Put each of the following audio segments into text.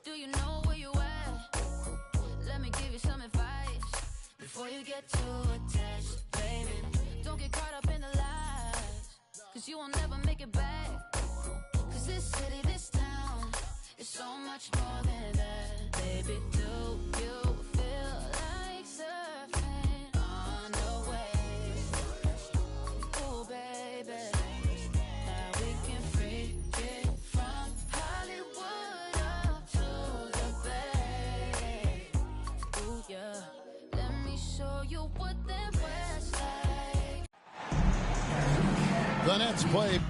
Do you know where you at? Let me give you some advice before you get too attached, baby. Don't get caught up in the lies, cause you will never make it back. Cause this city, this town is so much more than that. Baby, do you feel like surfing on the waves? Ooh, baby, now we can freak it from Hollywood up to the Bay. Ooh, yeah, let me show you what that West like. The Nets play.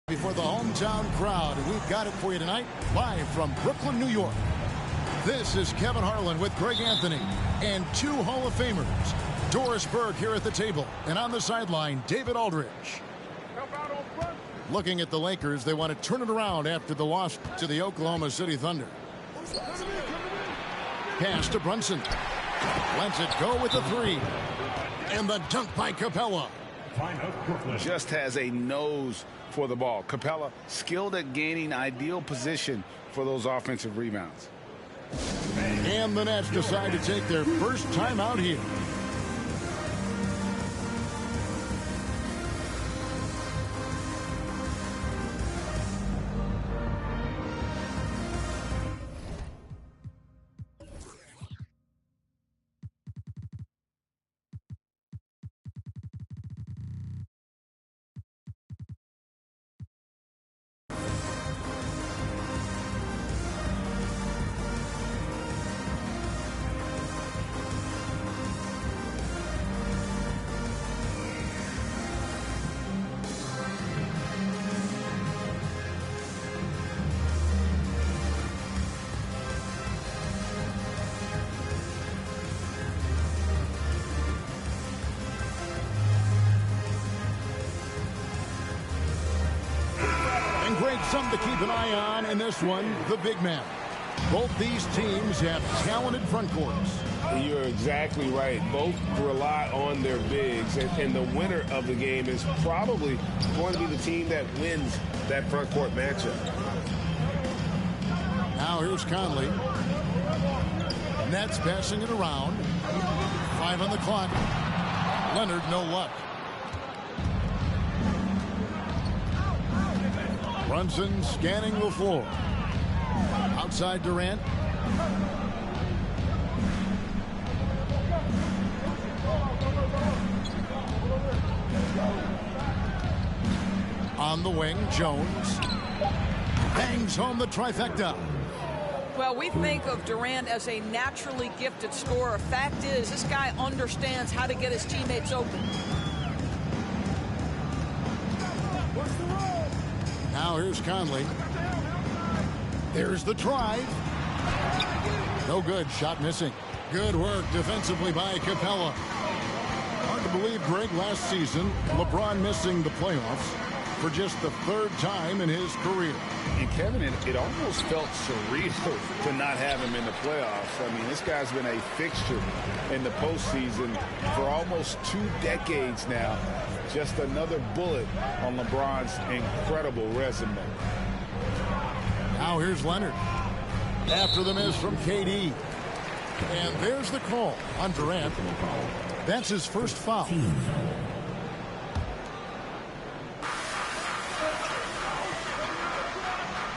Before the hometown crowd, and we've got it for you tonight, live from Brooklyn, New York. This is Kevin Harlan with Greg Anthony and two Hall of Famers. Doris Burke here at the table, and on the sideline, David Aldridge. Looking at the Lakers, they want to turn it around after the loss to the Oklahoma City Thunder. Pass to Brunson. Lets it go with the three. And the dunk by Capella. Just has a nose for the ball. Capella skilled at gaining ideal position for those offensive rebounds. And the Nets decide to take their first time out here. Something to keep an eye on in this one, the big man. Both these teams have talented front courts. You're exactly right. Both rely on their bigs, and the winner of the game is probably going to be the team that wins that front court matchup. Now here's Conley. Nets passing it around. 5 on the clock. Leonard, no luck. Brunson scanning the floor. Outside Durant. On the wing, Jones. Bangs home the trifecta. Well, we think of Durant as a naturally gifted scorer. Fact is, this guy understands how to get his teammates open. Now here's Conley. There's the drive. No good. Shot missing. Good work defensively by Capella. Hard to believe, Greg, last season, LeBron missing the playoffs for just the third time in his career. And Kevin, it almost felt surreal to not have him in the playoffs. I mean, this guy's been a fixture in the postseason for almost 2 decades now. Just another bullet on LeBron's incredible resume. Now here's Leonard. After the miss from KD. And there's the call on Durant. That's his first foul.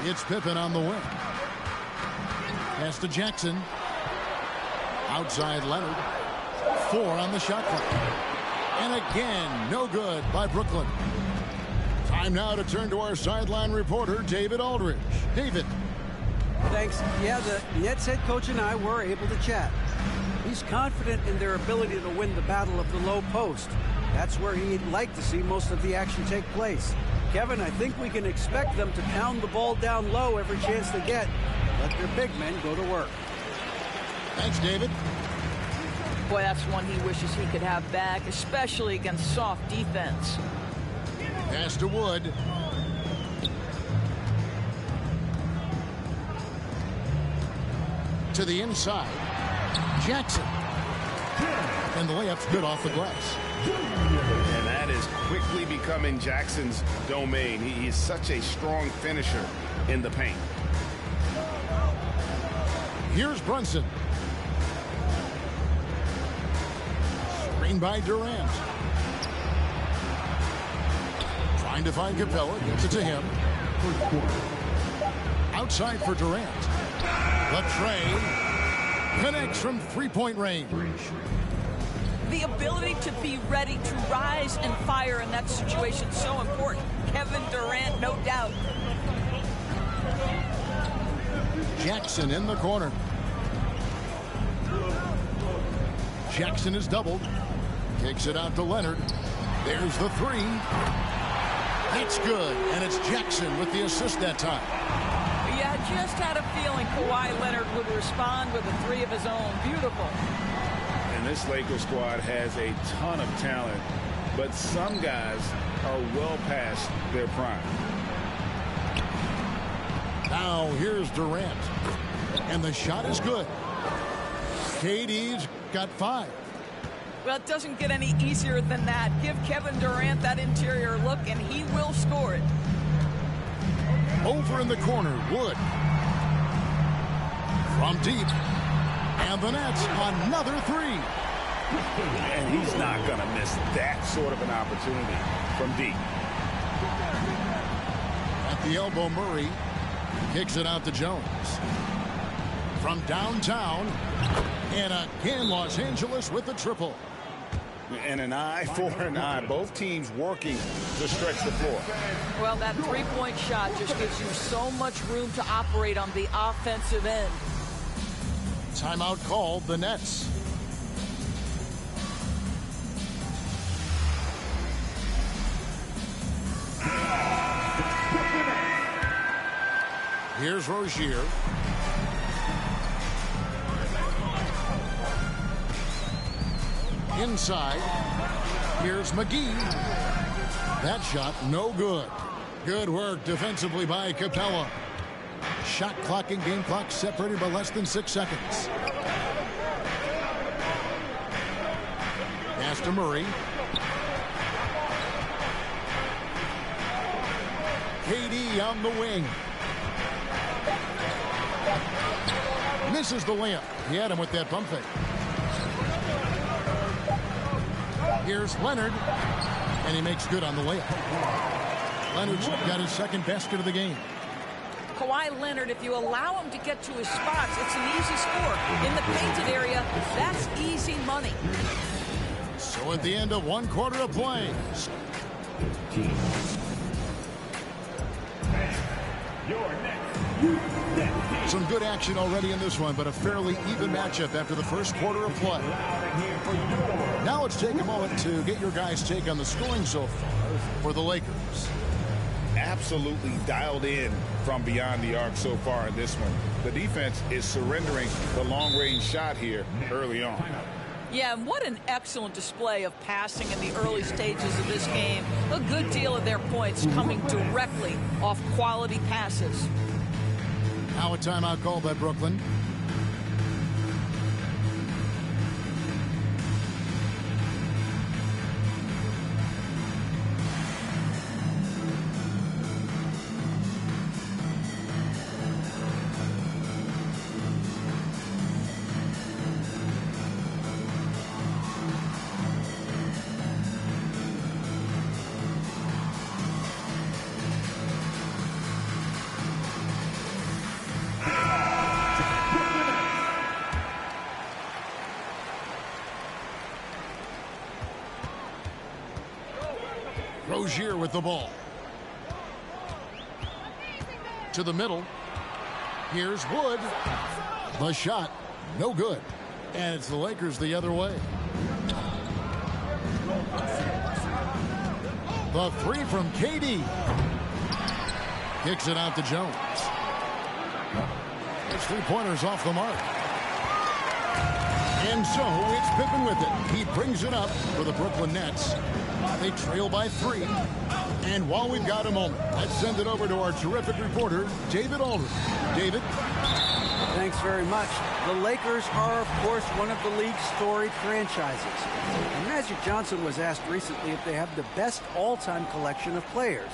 It's Pippen on the wing. Pass to Jackson. Outside Leonard. 4 on the shot clock. And again, no good by Brooklyn. Time now to turn to our sideline reporter, David Aldridge. David. Thanks. Yeah, the Nets head coach and I were able to chat. He's confident in their ability to win the battle of the low post. That's where he'd like to see most of the action take place. Kevin, I think we can expect them to pound the ball down low every chance they get. Let their big men go to work. Thanks, David. Boy, that's one he wishes he could have back, especially against soft defense. Pass to Wood. To the inside. Jackson. And the layup's good off the glass. And that is quickly becoming Jackson's domain. He is such a strong finisher in the paint. Here's Brunson. Screen by Durant. Trying to find Capella. Gets it to him. Outside for Durant. The tray connects from three-point range. The ability to be ready to rise and fire in that situation is so important. Kevin Durant, no doubt. Jackson in the corner. Jackson is doubled. Kicks it out to Leonard. There's the three. That's good, and it's Jackson with the assist that time. Yeah, just had a feeling Kawhi Leonard would respond with a three of his own. Beautiful. And this Lakers squad has a ton of talent, but some guys are well past their prime. Now here's Durant. And the shot is good. KD's got 5. Well, it doesn't get any easier than that. Give Kevin Durant that interior look, and he will score it. Over in the corner, Wood. From deep. And the Nets, another three. And he's not going to miss that sort of an opportunity from deep. At the elbow, Murray kicks it out to Jones. From downtown. And again, Los Angeles with the triple. And an eye for an eye. Both teams working to stretch the floor. Well, that three-point shot just gives you so much room to operate on the offensive end. Timeout called, the Nets. Here's Rozier. Inside. Here's McGee. That shot, no good. Good work defensively by Capella. Shot clock and game clock separated by less than 6 seconds. Pass to Murray. KD on the wing. Misses the layup. He had him with that pump fake. Here's Leonard. And he makes good on the layup. Leonard's got his second basket of the game. Kawhi Leonard, if you allow him to get to his spots, it's an easy score. In the painted area, that's easy money. So at the end of 1 quarter of play. Some good action already in this one, but a fairly even matchup after the first quarter of play. Now let's take a moment to get your guys' take on the scoring so far for the Lakers. Absolutely dialed in from beyond the arc so far in this one. The defense is surrendering the long-range shot here early on. Yeah, and what an excellent display of passing in the early stages of this game. A good deal of their points coming directly off quality passes. Now a timeout called by Brooklyn. Rozier with the ball. To the middle. Here's Wood. The shot, no good. And it's the Lakers the other way. The three from KD. Kicks it out to Jones. It's three-pointers off the mark. And so it's Pippen with it. He brings it up for the Brooklyn Nets. They trail by 3. And while we've got a moment, let's send it over to our terrific reporter, David Aldridge. David? Thanks very much. The Lakers are, of course, one of the league's storied franchises. And Magic Johnson was asked recently if they have the best all-time collection of players.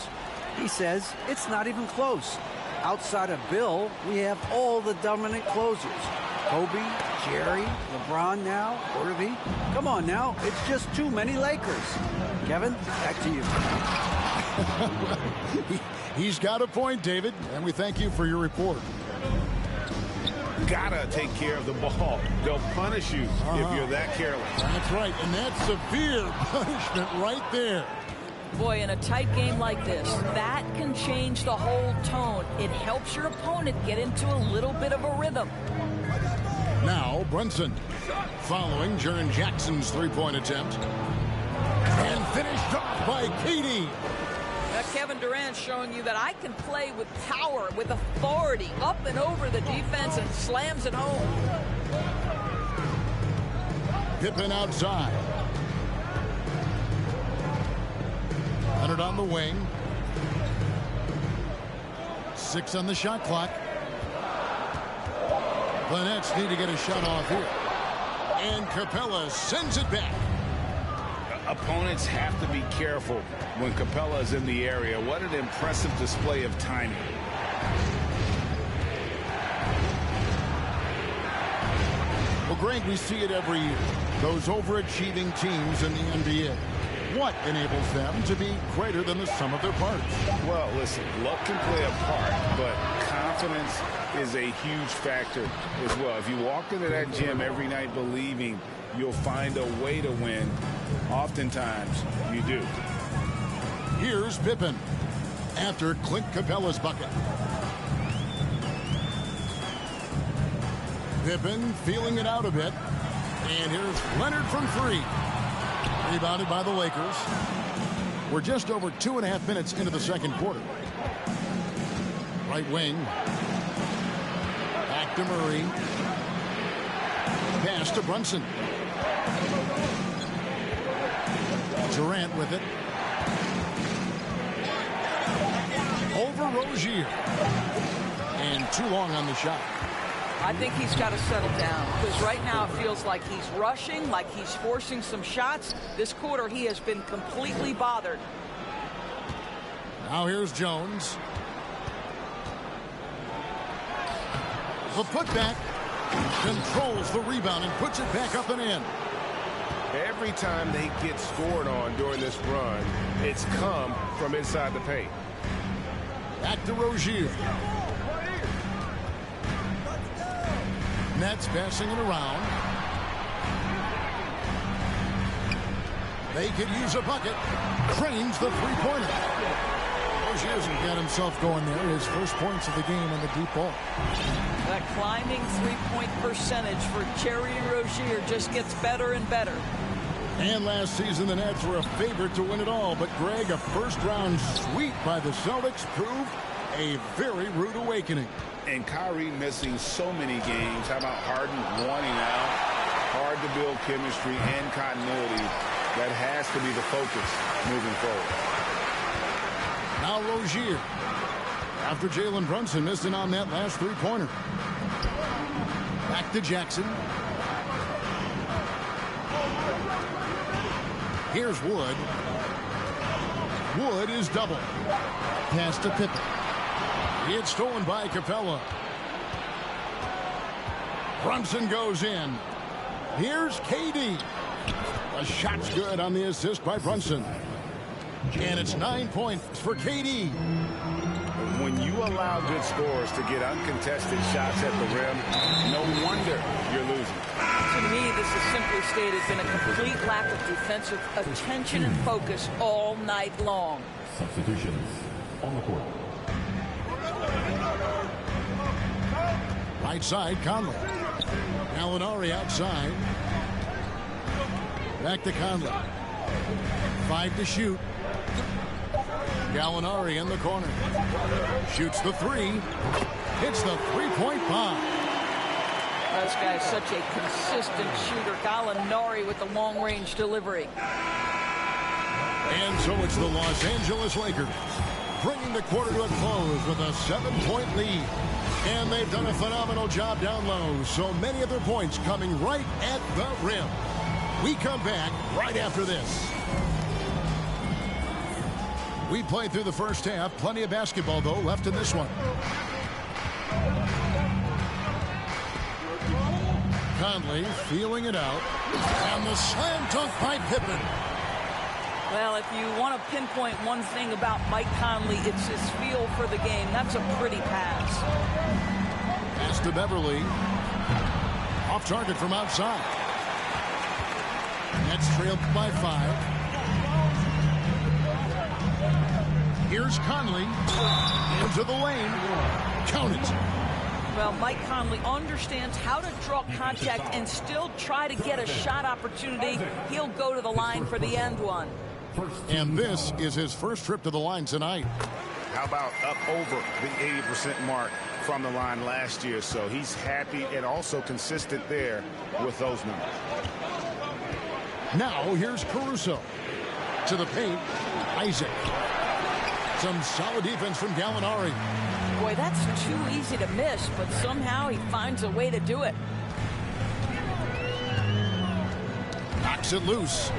He says it's not even close. Outside of Bill, we have all the dominant closers. Kobe, Jerry, LeBron now, Worthy. Come on now, it's just too many Lakers. Kevin, back to you. He's got a point, David, and we thank you for your report. Gotta take care of the ball. They'll punish you if you're that careless. That's right, and that's severe punishment right there. Boy, in a tight game like this, that can change the whole tone. It helps your opponent get into a little bit of a rhythm. Now Brunson, following Jaren Jackson's three-point attempt. And finished off by KD. Kevin Durant showing you that I can play with power, with authority, up and over the defense, and slams it home. Pippen outside. Leonard on the wing. 6 on the shot clock. The Nets need to get a shot off here. And Capella sends it back. Opponents have to be careful when Capella is in the area. What an impressive display of timing. Well, Greg, we see it every year. Those overachieving teams in the NBA. What enables them to be greater than the sum of their parts? Well, listen, luck can play a part, but confidence is a huge factor as well. If you walk into that gym every night believing you'll find a way to win, oftentimes you do. Here's Pippen after Clint Capella's bucket. Pippen feeling it out a bit. And here's Leonard from 3. Rebounded by the Lakers. We're just over 2.5 minutes into the second quarter. Right wing. Back to Murray. Pass to Brunson. Durant with it. Over Rozier. And too long on the shot. I think he's got to settle down, because right now it feels like he's rushing, like he's forcing some shots. This quarter he has been completely bothered. Now here's Jones. The putback. Controls the rebound and puts it back up and in. Every time they get scored on during this run, it's come from inside the paint. Back to Rozier. Nets passing it around. They could use a bucket. Cranes the three-pointer. Rozier's got himself going there. His first points of the game on the deep ball. That climbing three-point percentage for Jerry Rozier just gets better and better. And last season, the Nets were a favorite to win it all. But, Greg, a first-round sweep by the Celtics proved a very rude awakening. And Kyrie missing so many games. How about Harden wanting out? Hard to build chemistry and continuity. That has to be the focus moving forward. Now Rozier. After Jalen Brunson missing on that last three-pointer. Back to Jackson. Here's Wood. Wood is double. Pass to Pippen. It's stolen by Capella. Brunson goes in. Here's KD. A shot's good on the assist by Brunson. And it's 9 points for KD. When you allow good scorers to get uncontested shots at the rim, no wonder you're losing. To me, this has simply stated been a complete lack of defensive attention and focus all night long. Substitutions on the court. Right side, Conley. Gallinari outside. Back to Conley. 5 to shoot. Gallinari in the corner. Shoots the 3. Hits the three-point bomb. This guy is such a consistent shooter. Gallinari with the long-range delivery. And so it's the Los Angeles Lakers bringing the quarter to a close with a 7-point lead. And they've done a phenomenal job down low. So many of their points coming right at the rim. We come back right after this. We played through the first half. Plenty of basketball, though, left in this one. Conley feeling it out. And the slam dunk by Pippen. Well, if you want to pinpoint one thing about Mike Conley, it's his feel for the game. That's a pretty pass. Pass to Beverly. Off target from outside. Nets trailed by 5. Here's Conley. Into the lane. Count it. Well, Mike Conley understands how to draw contact and still try to get a shot opportunity. He'll go to the line for the end one. And this is his first trip to the line tonight. How about up over the 80% mark from the line last year? So he's happy and also consistent there with those numbers. Now here's Caruso. To the paint, Isaac. Some solid defense from Gallinari. Boy, that's too easy to miss, but somehow he finds a way to do it. Knocks it loose.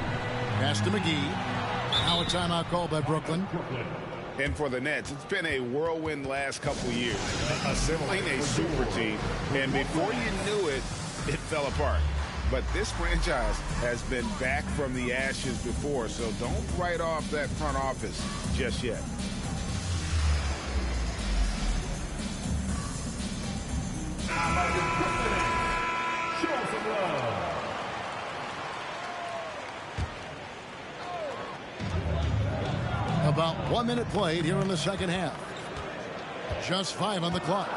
Pass to McGee. Now a timeout called by Brooklyn. And for the Nets, it's been a whirlwind last couple years, assembling a super team. And before you knew it, it fell apart. But this franchise has been back from the ashes before, so don't write off that front office just yet. About 1 minute played here in the second half. Just 5 on the clock.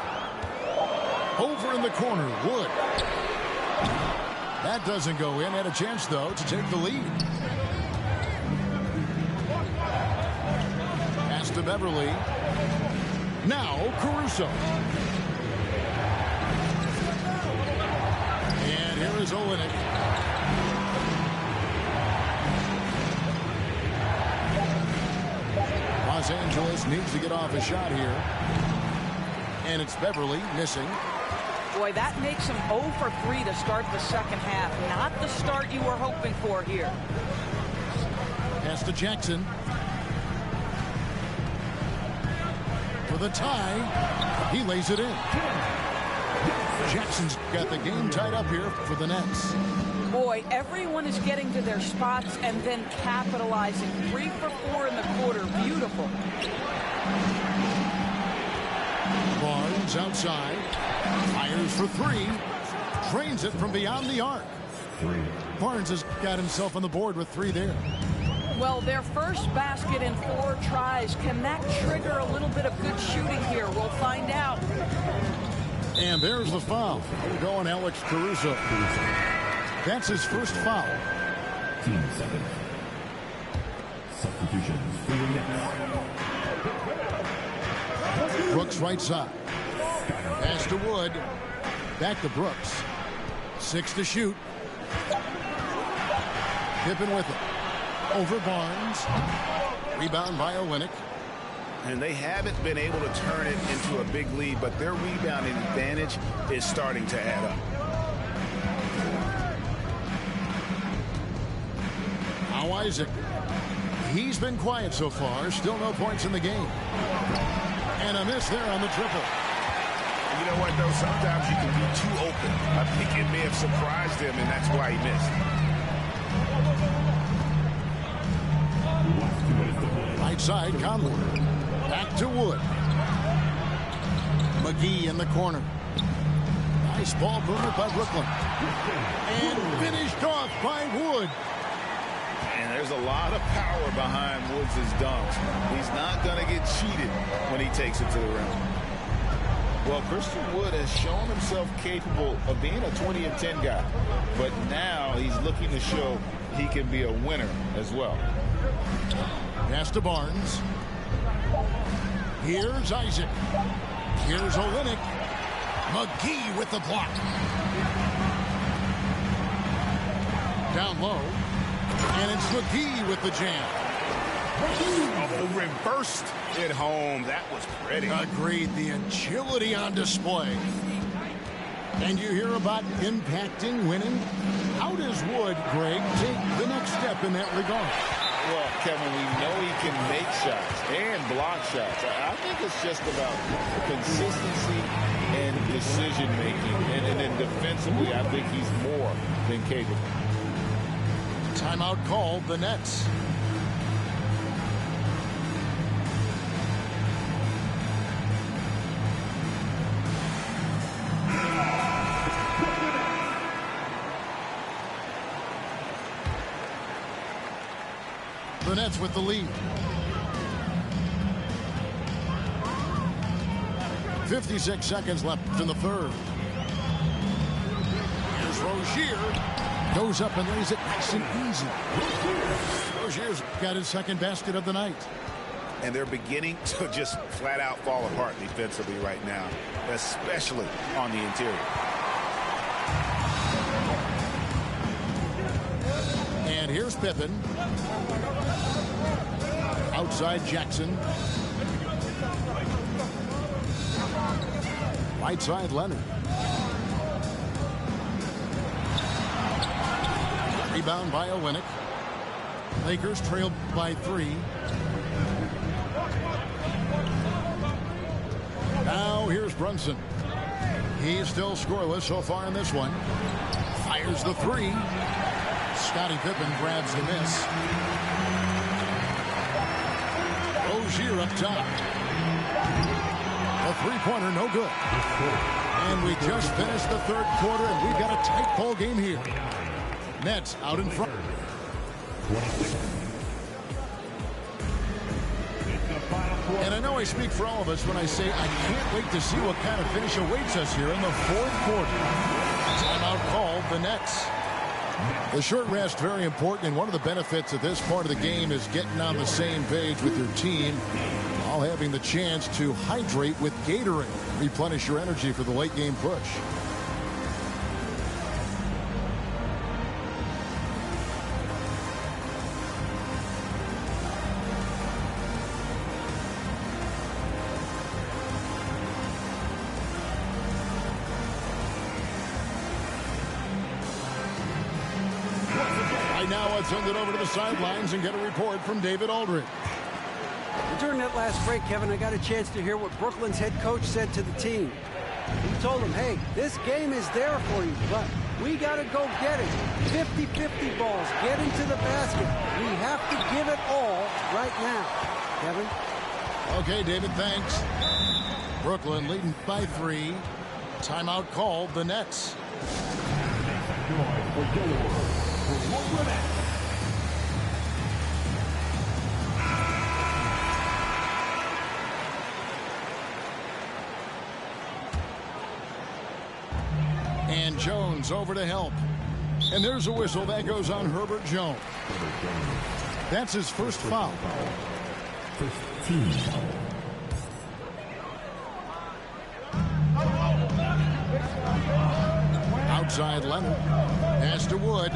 Over in the corner, Wood. That doesn't go in. Had a chance, though, to take the lead. Pass to Beverly. Now Caruso. And here is Olenek. Los Angeles needs to get off a shot here. And it's Beverly missing. Boy, that makes him 0 for 3 to start the second half. Not the start you were hoping for here. Pass to Jackson. For the tie. He lays it in. Jackson's got the game tied up here for the Nets. Boy, everyone is getting to their spots and then capitalizing. 3 for 4 in the quarter. Beautiful. Barnes outside. Fires for 3. Trains it from beyond the arc. Barnes has got himself on the board with 3 there. Well, their first basket in 4 tries. Can that trigger a little bit of good shooting here? We'll find out. And there's the foul. Going Alex Caruso. That's his first foul. Team seconds. Substitutions for the Nets. Brooks right side. Pass to Wood. Back to Brooks. 6 to shoot. Pippen with it. Over Barnes. Rebound by Olenek. And they haven't been able to turn it into a big lead, but their rebounding advantage is starting to add up. Now Isaac. He's been quiet so far. Still no points in the game. And a miss there on the triple. You know what, though? Sometimes you can be too open. I think it may have surprised him, and that's why he missed. Right side, Conley. Back to Wood. McGee in the corner. Nice ball movement by Brooklyn. And finished off by Wood. And there's a lot of power behind Woods' dunks. He's not going to get cheated when he takes it to the rim. Well, Christian Wood has shown himself capable of being a 20 and 10 guy. But now he's looking to show he can be a winner as well. Pass to Barnes. Here's Isaac. Here's Olynyk. McGee with the block. Down low. And it's McGee with the jam. Oh, reversed it home. That was pretty. Agreed. The agility on display. And you hear about impacting winning. How does Wood, Greg, take the next step in that regard? Well, Kevin, we know he can make shots and block shots. I think it's just about consistency and decision-making. And then defensively, I think he's more than capable. Timeout called, the Nets. The Nets with the lead. 56 seconds left in the third. Here's Rozier. Goes up and lays it nice and easy. Rozier's got his second basket of the night. And they're beginning to just flat out fall apart defensively right now, especially on the interior. And here's Pippen. Outside Jackson. Right side Leonard. Rebound by Olynyk. Lakers trailed by 3. Now here's Brunson. He's still scoreless so far in this one. Fires the 3. Scottie Pippen grabs the miss. Rozier up top. A three-pointer, no good. And we just finished the third quarter, and we've got a tight ball game here. Nets out in front. And I know I speak for all of us when I say I can't wait to see what kind of finish awaits us here in the fourth quarter. Timeout called, the Nets. The short rest, very important, and one of the benefits of this part of the game is getting on the same page with your team, while having the chance to hydrate with Gatorade, replenish your energy for the late game push. Now let's send it over to the sidelines and get a report from David Aldridge. During that last break, Kevin, I got a chance to hear what Brooklyn's head coach said to the team. He told them, hey, this game is there for you, but we got to go get it. 50-50 balls, get into the basket. We have to give it all right now. Kevin? Okay, David, thanks. Brooklyn leading by 3. Timeout called, the Nets. And Jones over to help. And there's a whistle that goes on Herbert Jones. That's his first foul. First team foul. Outside Leonard. Pass to Wood.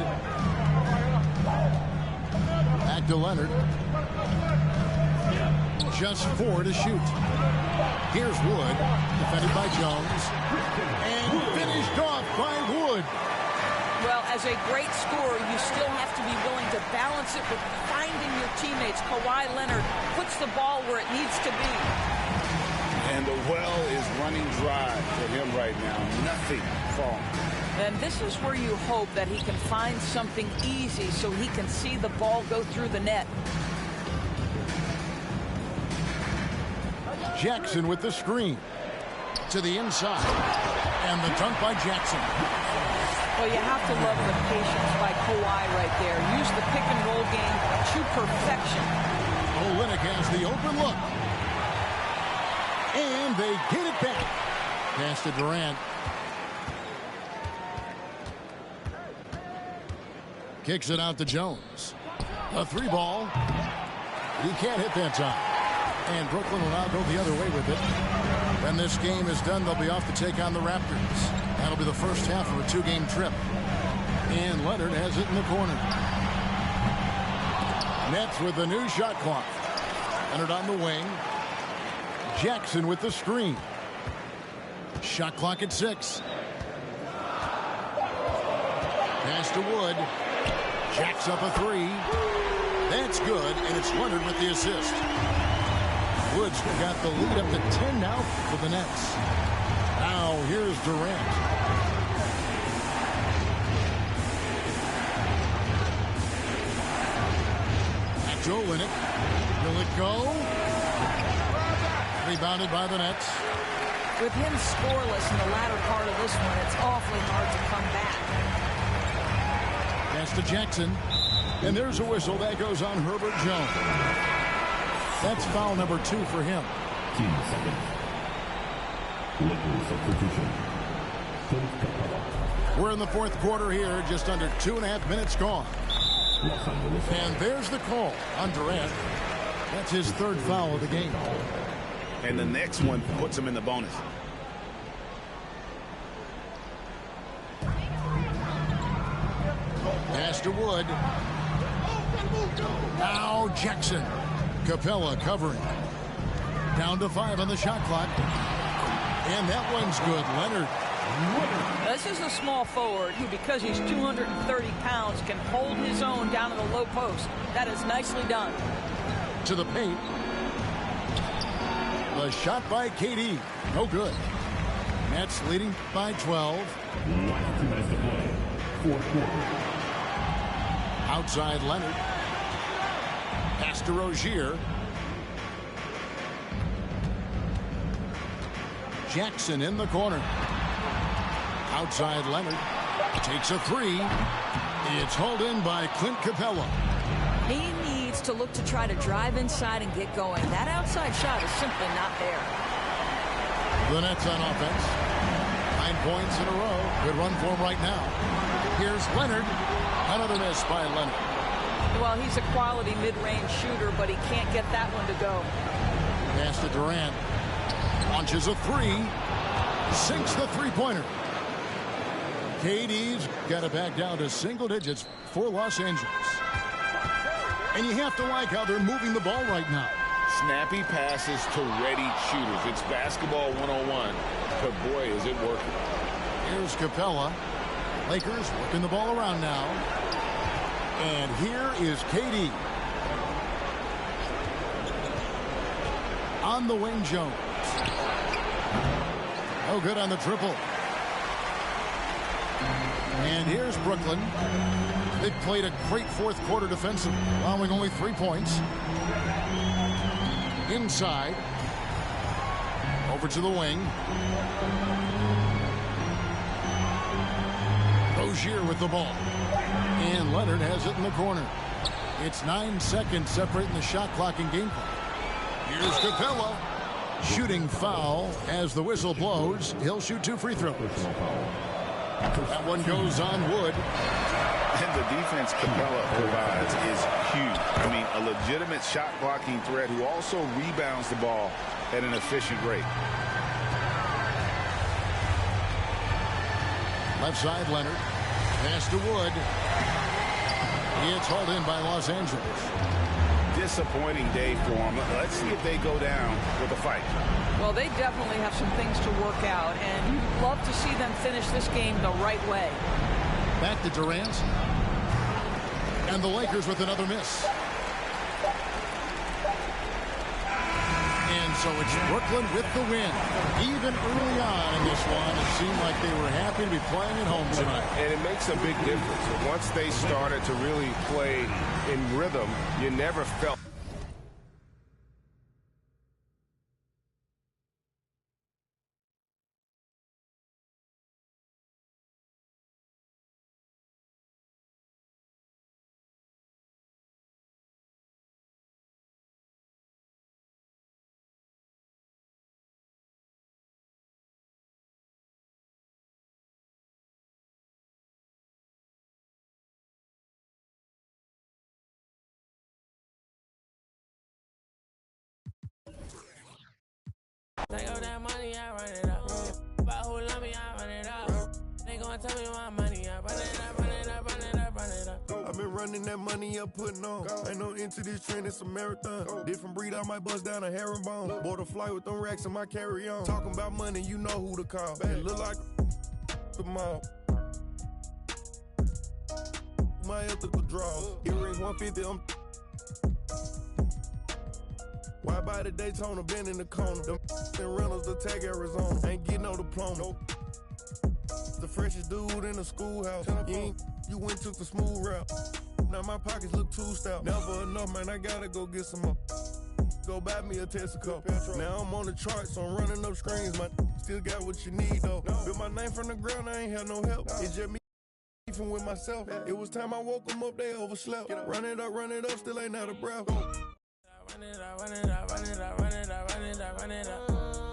Back to Leonard. Just 4 to shoot. Here's Wood. Defended by Jones. And finished off by Wood. Well, as a great scorer, you still have to be willing to balance it with finding your teammates. Kawhi Leonard puts the ball where it needs to be. And the well is running dry for him right now. Nothing falling. And this is where you hope that he can find something easy so he can see the ball go through the net. Jackson with the screen. To the inside. And the dunk by Jackson. Well, you have to love the patience by Kawhi right there. Use the pick and roll game to perfection. Olynyk has the open look. And they get it back. Pass to Durant. Kicks it out to Jones. A three ball. He can't hit that time. And Brooklyn will now go the other way with it. When this game is done, they'll be off to take on the Raptors. That'll be the first half of a two-game trip. And Leonard has it in the corner. Nets with the new shot clock. Leonard on the wing. Jackson with the screen. Shot clock at 6. Pass to Wood. Jacks up a three. That's good, and it's Leonard with the assist. Woods got the lead up to 10 now for the Nets. Now here's Durant. Back to Olynyk. Will it go? Rebounded by the Nets. With him scoreless in the latter part of this one, it's awfully hard to come back. Pass to Jackson. And there's a whistle that goes on Herbert Jones. That's foul number 2 for him. 10 seconds. Lakers substitution. We're in the fourth quarter here, just under 2.5 minutes gone. And there's the call on Durant. That's his third foul of the game. And the next one puts him in the bonus. Pass to Wood. Now Jackson. Capella covering. Down to 5 on the shot clock. And that one's good. Leonard. This is a small forward who, because he's 230 pounds, can hold his own down in the low post. That is nicely done. To the paint. The shot by KD. No good. Nets leading by 12. Outside Leonard. Pass to Rozier. Jackson in the corner. Outside Leonard. Takes a three. It's hauled in by Clint Capella. He needs to look to try to drive inside and get going. That outside shot is simply not there. The Nets on offense. 9 points in a row. Good run for him right now. Here's Leonard. Another miss by Leonard. Well, he's a quality mid-range shooter, but he can't get that one to go. Pass to Durant. Launches a three. Sinks the three-pointer. KD's got it back down to single digits for Los Angeles. And you have to like how they're moving the ball right now. Snappy passes to ready shooters. It's basketball 101. But boy, is it working. Here's Capella. Lakers working the ball around now. And here is KD. On the wing, Jones. Oh, good on the triple. And here's Brooklyn. They played a great fourth quarter defensively, allowing only 3 points. Inside. Over to the wing. Rozier with the ball. And Leonard has it in the corner. It's 9 seconds separating the shot clock and game clock. Here's Capella. Shooting foul as the whistle blows. He'll shoot 2 free throws. That one goes on Wood. And the defense Capella provides is huge. I mean, a legitimate shot blocking threat who also rebounds the ball at an efficient rate. Left side, Leonard. Pass to Wood. It's hauled in by Los Angeles. Disappointing day for them. Let's see if they go down with a fight. Well, they definitely have some things to work out, and you'd love to see them finish this game the right way. Back to Durant. And the Lakers with another miss. And so it's Brooklyn with the win. Even early on in this one, it seemed like they were happy to be playing at home tonight. And it makes a big difference. Once they started to really play in rhythm, you never felt Take all that money, I run it up. About who love me, I run it up. They gon' tell me my money, I run it up, run it up, run it up, run it up. I've been running that money up, putting on. Ain't no into this trend, it's a marathon. Different breed, I might bust down a herringbone. Bought a flight with them racks in my carry-on. Talking about money, you know who to call. It look like the mob. My ethical draw. Earrings 150, I'm. Why buy the Daytona, been in the corner? Them rentals attack Arizona. Ain't getting no diploma. The freshest dude in the schoolhouse. You went took the smooth route. Now my pockets look too stout. Never enough, man, I gotta go get some more. Go buy me a Texaco. Now I'm on the charts, so I'm running up screens. My still got what you need though. Built my name from the ground, I ain't had no help. It's just me beefing with myself. It was time I woke them up, they overslept. Run it up, still ain't out of breath. Run it up, run it up, run it up, run it up, run it up, run it up.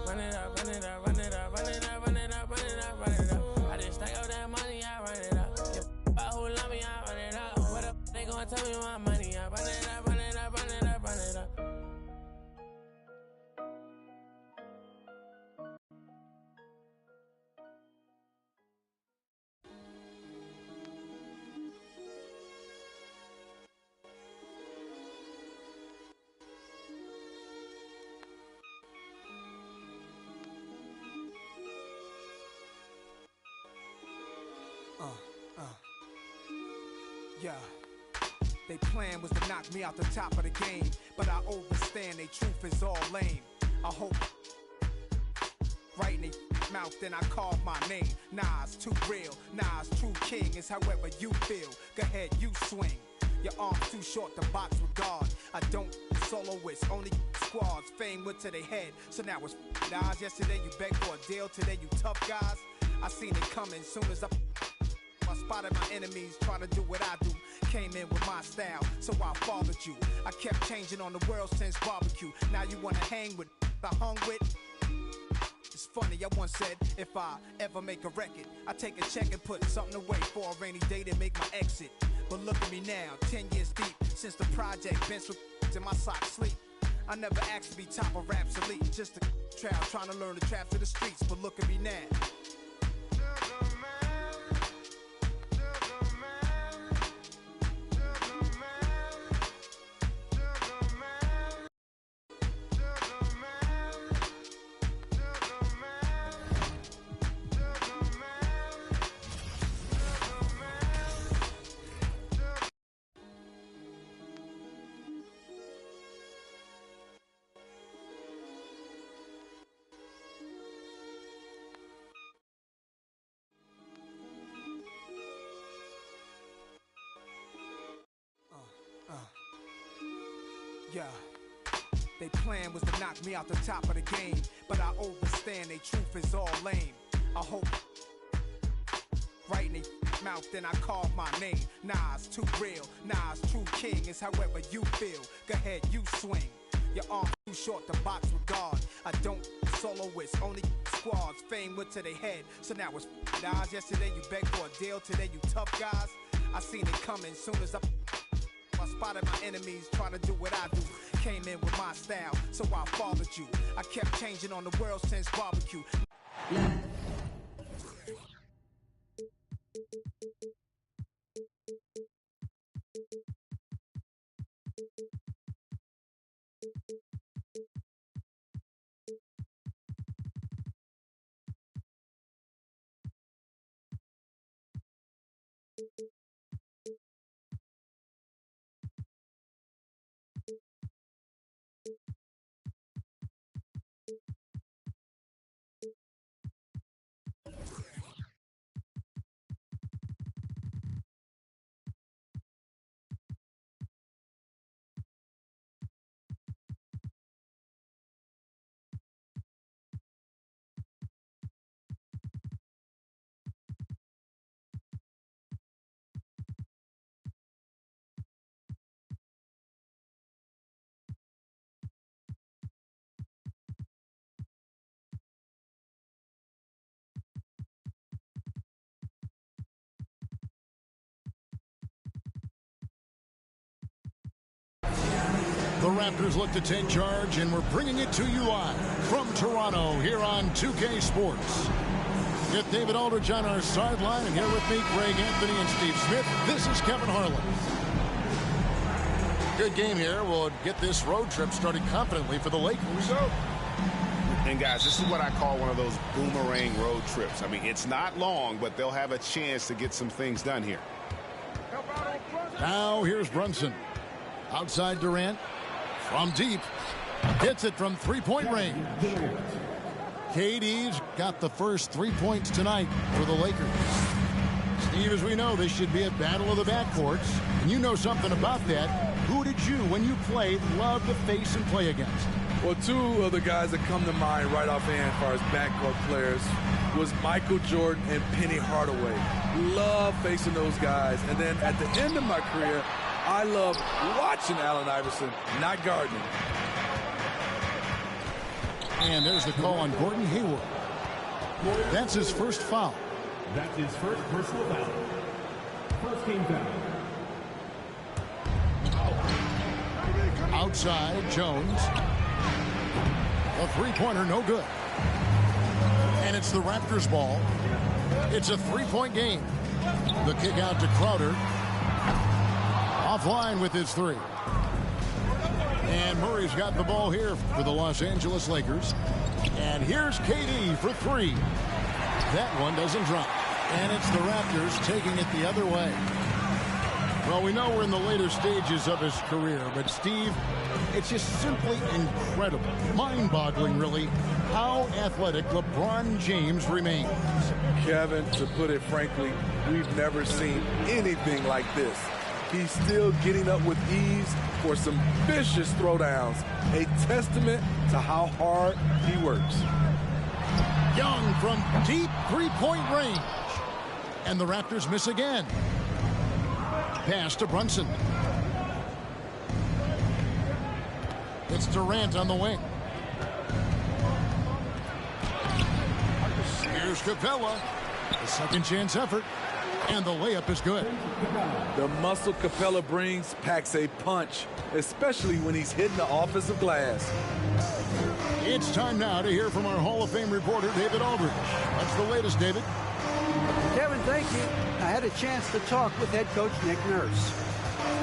Run it up, run it up, run it up, run it up, run it up, run it up, run it up. I just stack all that money, I run it up. About who love me, I run it up. What up? They gon' tell me my money, I run it up, run it up, run it up, run it up. Yeah. They plan was to knock me out the top of the game, but I overstand they truth is all lame. I hope right in they mouth, then I carve my name. Nas too real, Nas true king is however you feel. Go ahead, you swing. Your arms too short to box with God. I don't soloists, only squads. Fame went to their head, so now it's Nas. Yesterday you begged for a deal, today you tough guys. I seen it coming soon as I spotted my enemies trying to do what I do. Came in with my style, so I followed you. I kept changing on the world since barbecue. Now you wanna hang with I hung with. It's funny, I once said, if I ever make a record, I take a check and put something away for a rainy day to make my exit. But look at me now, 10 years deep, since the project bench with in my socks sleep. I never asked to be top of raps elite, just a trap trying to learn the traps of the streets. But look at me now. Yeah. They plan was to knock me out the top of the game, but I overstand they truth is all lame. I hope right in they mouth, then I carve my name. Nas too real, Nas true king is however you feel. Go ahead, you swing. Your arms too short to box with God. I don't soloists, only squads. Fame went to their head, so now it's Nas. Yesterday you begged for a deal, today you tough guys. I seen it coming soon as I spotted my enemies trying to do what I do. Came in with my style, so I followed you. I kept changing on the world since barbecue. The Raptors look to take charge, and we're bringing it to you live from Toronto here on 2K Sports. With David Aldridge on our sideline, and here with me, Greg Anthony and Steve Smith. This is Kevin Harlan. Good game here. We'll get this road trip started confidently for the Lakers. Here we go. And guys, this is what I call one of those boomerang road trips. I mean, it's not long, but they'll have a chance to get some things done here. Now here's Brunson. Outside Durant. From deep. Hits it from three-point range. KD's got the first 3 points tonight for the Lakers. Steve, as we know, this should be a battle of the backcourts. And you know something about that. Who did you, when you played, love to face and play against? Well, two of the guys that come to mind right offhand as far as backcourt players was Michael Jordan and Penny Hardaway. Love facing those guys. And then at the end of my career, I love watching Allen Iverson, not guarding him. And there's the call on Gordon Hayward. That's his first foul. That's his first personal foul. First game foul. Outside, Jones. A three-pointer, no good. And it's the Raptors' ball. It's a three-point game. The kick out to Crowder. Offline with his three. And Murray's got the ball here for the Los Angeles Lakers. And here's KD for three. That one doesn't drop. And it's the Raptors taking it the other way. Well, we know we're in the later stages of his career, but Steve, it's just simply incredible, mind-boggling really, how athletic LeBron James remains. Kevin, to put it frankly, we've never seen anything like this. He's still getting up with ease for some vicious throwdowns, a testament to how hard he works. Young from deep three-point range. And the Raptors miss again. Pass to Brunson. It's Durant on the wing. Here's Capella. A second chance effort. And the layup is good. The muscle Capella brings packs a punch, especially when he's hitting the offensive glass. It's time now to hear from our Hall of Fame reporter, David Aldridge. What's the latest, David? Kevin, thank you. I had a chance to talk with head coach Nick Nurse.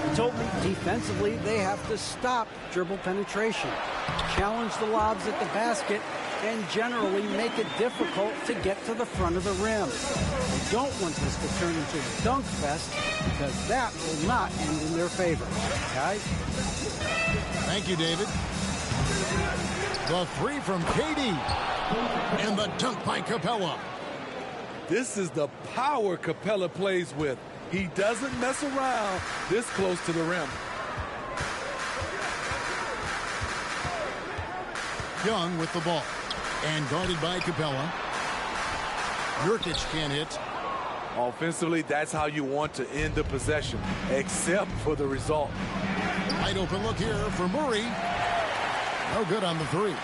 He told me defensively they have to stop dribble penetration, challenge the lobs at the basket, and generally make it difficult to get to the front of the rim. They don't want this to turn into a dunk fest because that will not end in their favor. Guys? Thank you, David. The three from KD. And the dunk by Capella. This is the power Capella plays with. He doesn't mess around this close to the rim. Young with the ball. And guarded by Capella. Nurkic can't hit. Offensively, that's how you want to end the possession, except for the result. Wide open look here for Murray. No good on the three.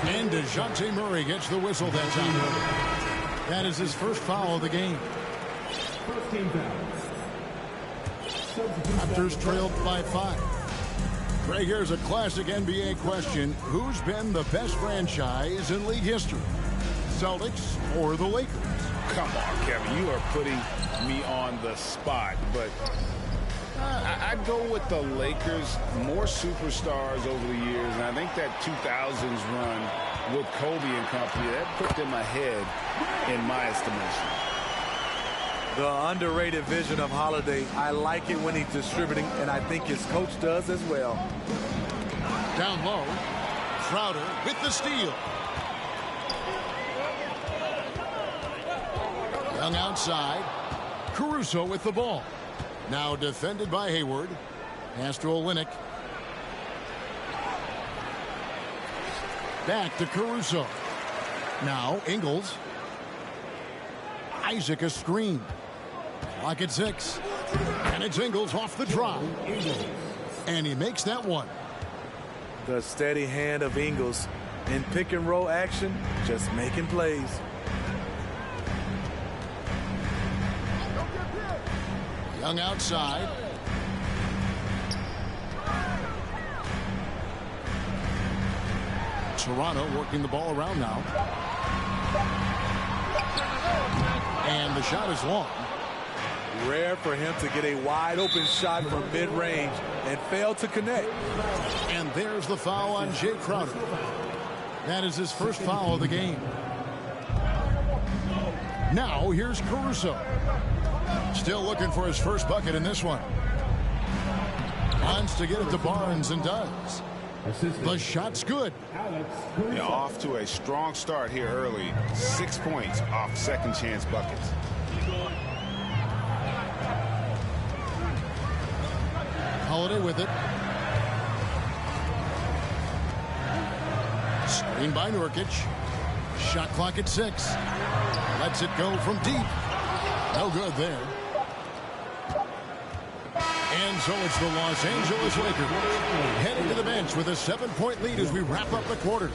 And DeJounte Murray gets the whistle that time. That is his first foul of the game. First game foul. Raptors trailed by 5. Greg, here's a classic NBA question. Who's been the best franchise in league history? Celtics or the Lakers? Come on, Kevin. You are putting me on the spot. But I'd go with the Lakers. More superstars over the years. And I think that 2000s run with Kobe and company, that put them ahead in my estimation. The underrated vision of Holiday. I like it when he's distributing, and I think his coach does as well. Down low. Crowder with the steal. Young outside. Caruso with the ball. Now defended by Hayward. Pass to Olynyk. Back to Caruso. Now Ingles. Isaac a screen. Clock at 6. And it's Ingles off the drop. And he makes that one. The steady hand of Ingles in pick and roll action, just making plays. Young outside. Toronto working the ball around now. And the shot is long. Rare for him to get a wide open shot from mid-range and fail to connect. And there's the foul on Jay Crowder. That is his first foul of the game. Now here's Caruso. Still looking for his first bucket in this one. Wants to get it to Barnes and does. The shot's good. Yeah, off to a strong start here early. 6 points off second chance buckets. Holiday with it. Screen by Nurkic. Shot clock at 6. Lets it go from deep. No good there. And so it's the Los Angeles Lakers heading to the bench with a 7-point lead as we wrap up the quarter.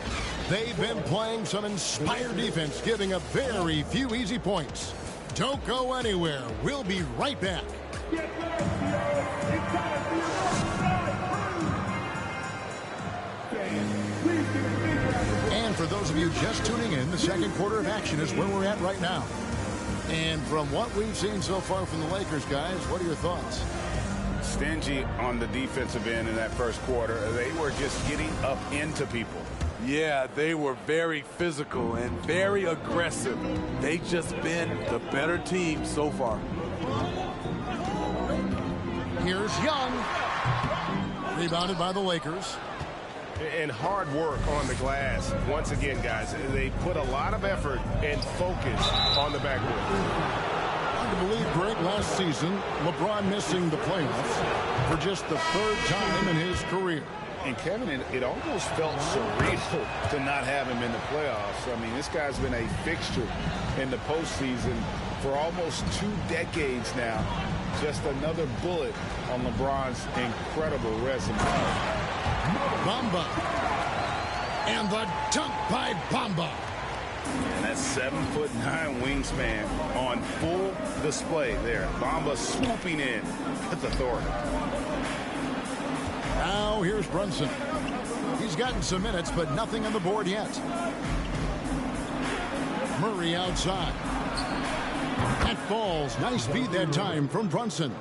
They've been playing some inspired defense, giving up very few easy points. Don't go anywhere. We'll be right back. And for those of you just tuning in, the second quarter of action is where we're at right now. And from what we've seen so far from the Lakers, guys, what are your thoughts? Stingy on the defensive end in that first quarter. They were just getting up into people. Yeah, they were very physical and very aggressive. They just been the better team so far. Here's Young. Rebounded by the Lakers. And hard work on the glass. Once again, guys, they put a lot of effort and focus on the backboard. Hard to believe, Greg, last season, LeBron missing the playoffs for just the third time in his career. And Kevin, it almost felt surreal to not have him in the playoffs. I mean, this guy's been a fixture in the postseason for almost 2 decades now. Just another bullet on LeBron's incredible resume. Bamba. And the dunk by Bamba. And that's 7'9" wingspan on full display there. Bamba swooping in with authority. Now here's Brunson. He's gotten some minutes, but nothing on the board yet. Murray outside. That falls. Nice beat that time from Brunson.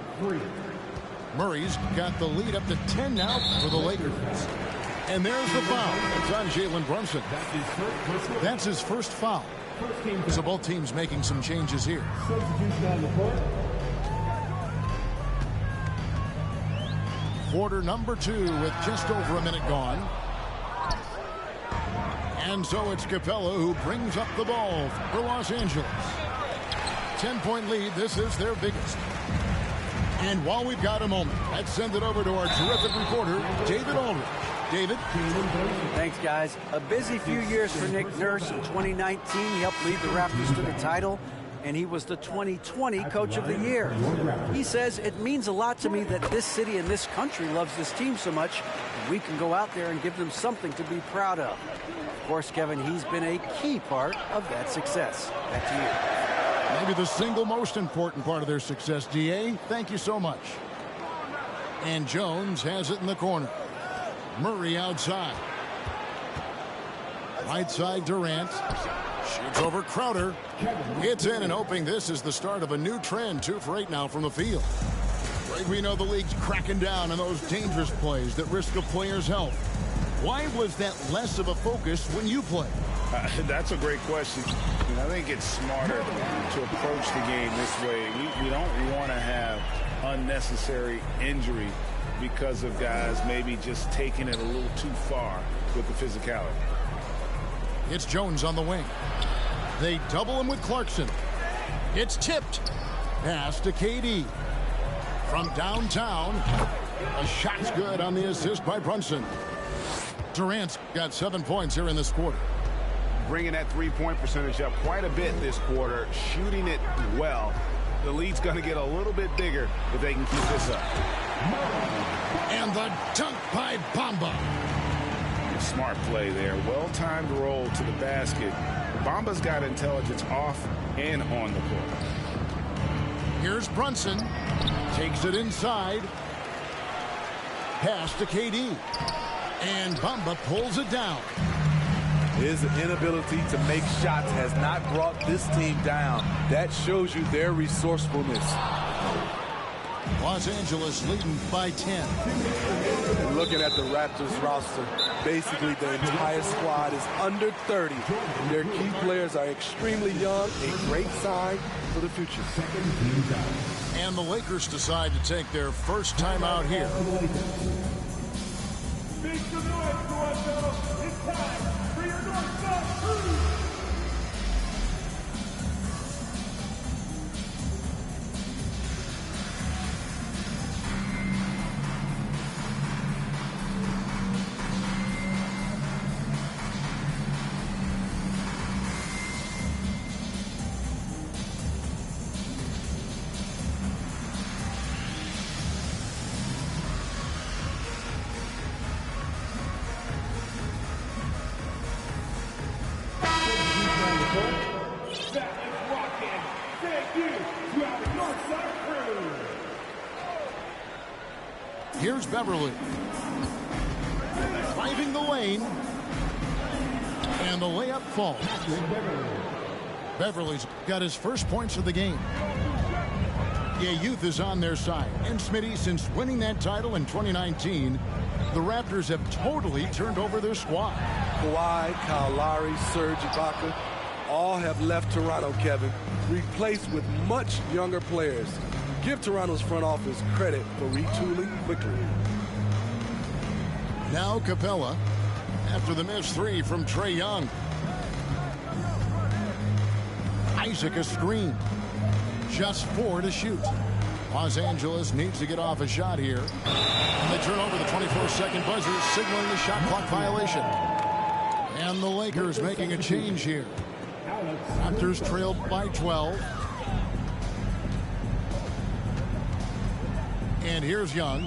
Murray's got the lead up to 10 now for the Lakers. And there's the foul. It's on Jalen Brunson. That's his first foul. So both teams making some changes here. Quarter number 2 with just over a minute gone. And so it's Capella who brings up the ball for Los Angeles. 10-point lead. This is their biggest. And while we've got a moment, let's send it over to our terrific reporter, David Aldridge. David? Thanks, guys. A busy few years for Nick Nurse. In 2019, he helped lead the Raptors to the title, and he was the 2020 Coach of the Year. He says, it means a lot to me that this city and this country loves this team so much, and we can go out there and give them something to be proud of. Of course, Kevin, he's been a key part of that success. Back to you. Maybe the single most important part of their success, DA. Thank you so much. And Jones has it in the corner. Murray outside. Right side Durant. Shoots over Crowder. Gets in and hoping this is the start of a new trend. 2 for 8 now from the field. Right, we know the league's cracking down on those dangerous plays that risk a player's health. Why was that less of a focus when you played? That's a great question. I think it's smarter to approach the game this way. We don't want to have unnecessary injury because of guys maybe just taking it a little too far with the physicality. It's Jones on the wing. They double him with Clarkson. It's tipped. Pass to KD. From downtown. A shot's good on the assist by Brunson. Durant's got 7 points here in this quarter. Bringing that three-point percentage up quite a bit this quarter. Shooting it well. The lead's going to get a little bit bigger if they can keep this up. And the dunk by Bamba. Smart play there. Well-timed roll to the basket. Bamba's got intelligence off and on the court. Here's Brunson. Takes it inside. Pass to KD. And Bamba pulls it down. His inability to make shots has not brought this team down. That shows you their resourcefulness. Los Angeles leading by 10. Looking at the Raptors roster, basically the entire squad is under 30. Their key players are extremely young, a great sign for the future. And the Lakers decide to take their first time out here. Make some noise, Toronto. It's time for your North-South Cruise. Here's Beverly. Driving the lane. And the layup falls. Beverly's got his first points of the game. Yeah, youth is on their side. And Smitty, since winning that title in 2019, the Raptors have totally turned over their squad. Kawhi, Kyle Lowry, Serge Ibaka, all have left Toronto, Kevin, replaced with much younger players. Give Toronto's front office credit for retooling quickly. Now Capella, after the missed three from Trae Young. Isaac a screen. Just 4 to shoot. Los Angeles needs to get off a shot here. And they turn over the 24-second buzzer, signaling the shot clock violation. And the Lakers making a change here. Raptors trailed by 12. And here's Young.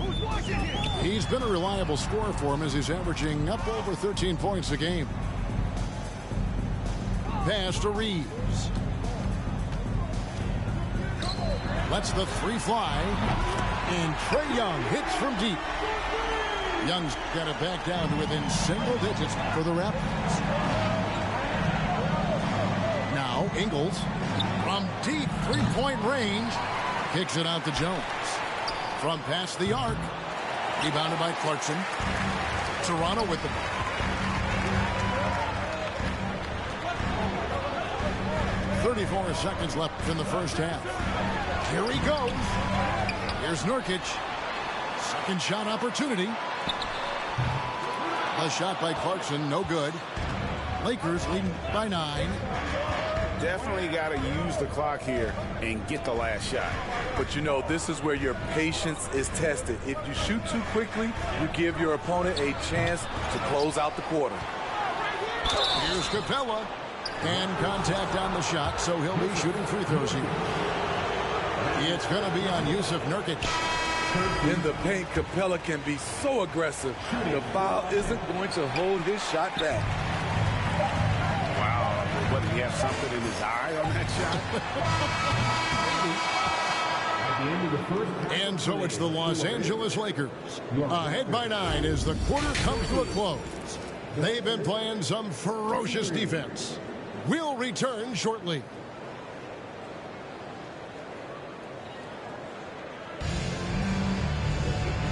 He's been a reliable scorer for him as he's averaging up over 13 points a game. Pass to Reeves. Lets the three fly. And Trae Young hits from deep. Young's got it back down to within single digits for the Raptors. Now Ingles from deep three-point range kicks it out to Jones. From past the arc, rebounded by Clarkson. Toronto with the ball. .34 seconds left in the first half. Here he goes. Here's Nurkic. Second shot opportunity. A shot by Clarkson, no good. Lakers leading by 9. Definitely got to use the clock here and get the last shot. But you know, this is where your patience is tested. If you shoot too quickly, you give your opponent a chance to close out the quarter. Here's Capella. And contact on the shot, so he'll be shooting free throws here. It's going to be on Yusuf Nurkic. In the paint, Capella can be so aggressive. The foul isn't going to hold his shot back. Wow, what, did he have something in his eye on that shot? And so it's the Los Angeles Lakers. Ahead by 9 as the quarter comes to a close. They've been playing some ferocious defense. We'll return shortly.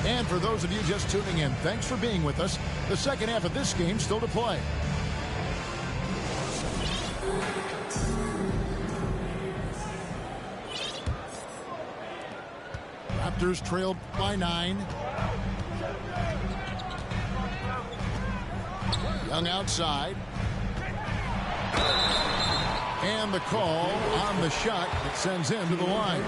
And for those of you just tuning in, thanks for being with us. The second half of this game still to play. Raptors trailed by 9. Young outside. And the call on the shot that sends him to the line.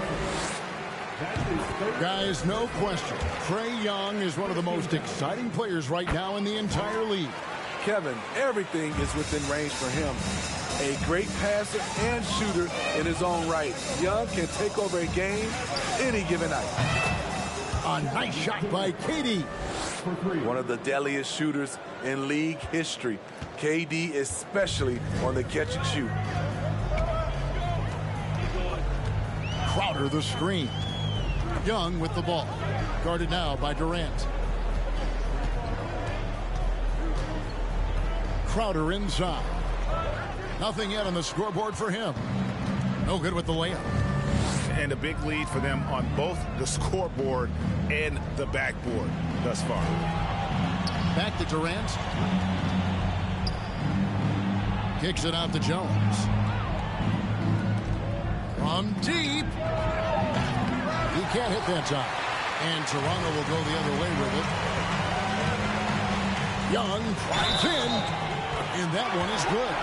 Guys, no question. Trae Young is one of the most exciting players right now in the entire league. Kevin, everything is within range for him. A great passer and shooter in his own right. Young can take over a game any given night. A nice shot by KD. One of the deadliest shooters in league history. KD especially on the catch and shoot. Crowder the screen. Young with the ball. Guarded now by Durant. Crowder inside. Nothing yet on the scoreboard for him. No good with the layup. And a big lead for them on both the scoreboard and the backboard thus far. Back to Durant. Kicks it out to Jones. From deep. He can't hit that time. And Toronto will go the other way with it. Young drives in. And that one is good.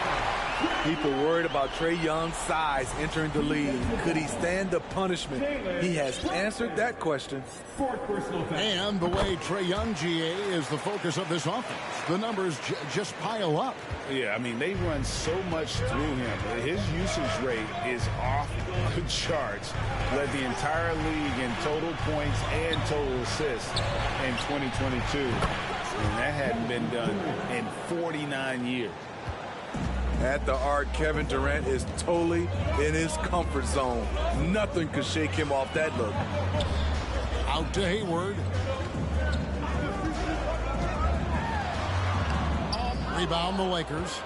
People worried about Trae Young's size entering the league. Could he stand the punishment? He has answered that question. And the way Trae Young, GA, is the focus of this offense. The numbers just pile up. Yeah, I mean, they run so much through him. His usage rate is off the charts. Led the entire league in total points and total assists in 2022. And that hadn't been done in 49 years. At the arc, Kevin Durant is totally in his comfort zone. Nothing could shake him off that look. Out to Hayward. Rebound the Lakers.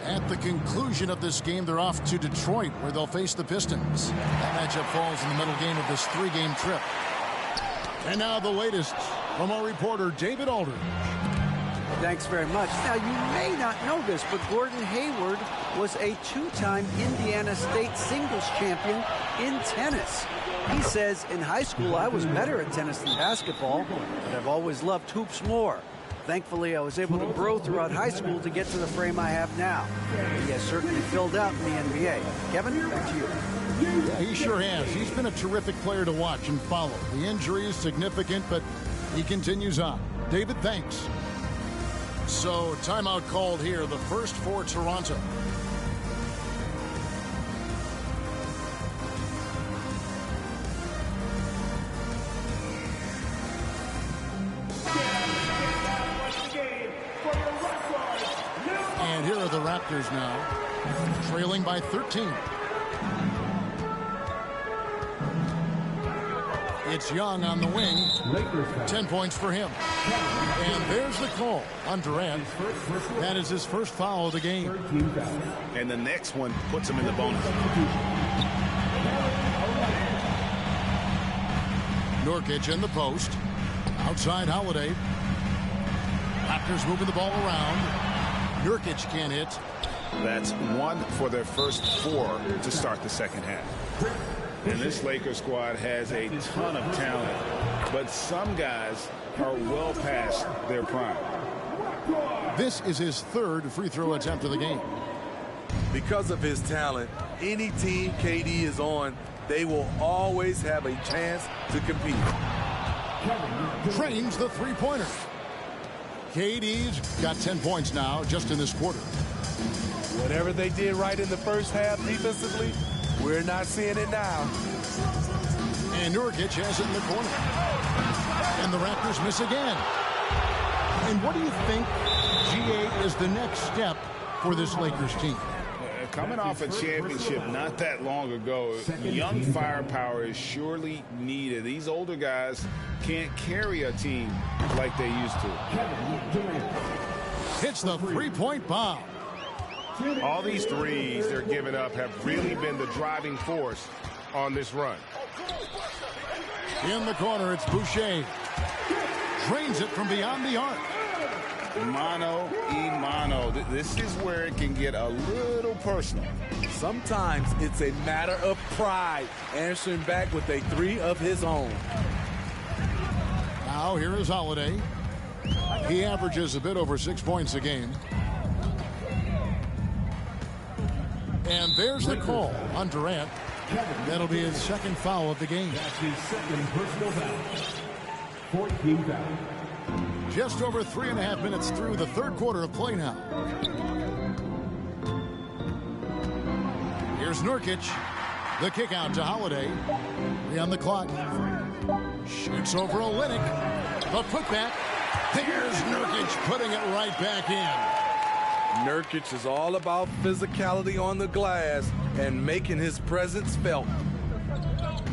At the conclusion of this game, they're off to Detroit, where they'll face the Pistons. That matchup falls in the middle game of this three-game trip. And now the latest from our reporter, David Aldridge. Thanks very much. Now, you may not know this, but Gordon Hayward was a two-time Indiana State singles champion in tennis. He says, in high school, I was better at tennis than basketball, but I've always loved hoops more. Thankfully, I was able to grow throughout high school to get to the frame I have now. He has certainly filled out in the NBA. Kevin, back to you. Yeah, he sure has. He's been a terrific player to watch and follow. The injury is significant, but he continues on. David, thanks. So, timeout called here, the first for Toronto. And here are the Raptors now, trailing by 13. It's Young on the wing. 10 points for him. And there's the call on Durant. That is his first foul of the game. And the next one puts him in the bonus. Nurkic in the post. Outside Holiday. Raptors moving the ball around. Nurkic can't hit. That's one for their first four to start the second half. And this Lakers squad has a ton of talent, but some guys are well past their prime. This is his third free throw attempt of the game. Because of his talent, any team KD is on, they will always have a chance to compete. Trains the three-pointer. KD's got 10 points now just in this quarter. Whatever they did right in the first half defensively, we're not seeing it now. And Nurkic has it in the corner. And the Raptors miss again. And what do you think, GA, is the next step for this Lakers team? Coming off a championship not that long ago, young firepower is surely needed. These older guys can't carry a team like they used to. Hits the three-point bomb. All these threes they're giving up have really been the driving force on this run. In the corner, it's Boucher. Drains it from beyond the arc. Mano. This is where it can get a little personal. Sometimes it's a matter of pride, answering back with a three of his own. Now here is Holiday. He averages a bit over 6 points a game. And there's the call on Durant. That'll be his second foul of the game. That's his second personal foul. 14 foul. Just over 3.5 minutes through the third quarter of play now. Here's Nurkic. The kick out to Holiday. 3 on the clock. Shoots over Olynyk. The putback. There's Nurkic putting it right back in. Nurkic is all about physicality on the glass and making his presence felt.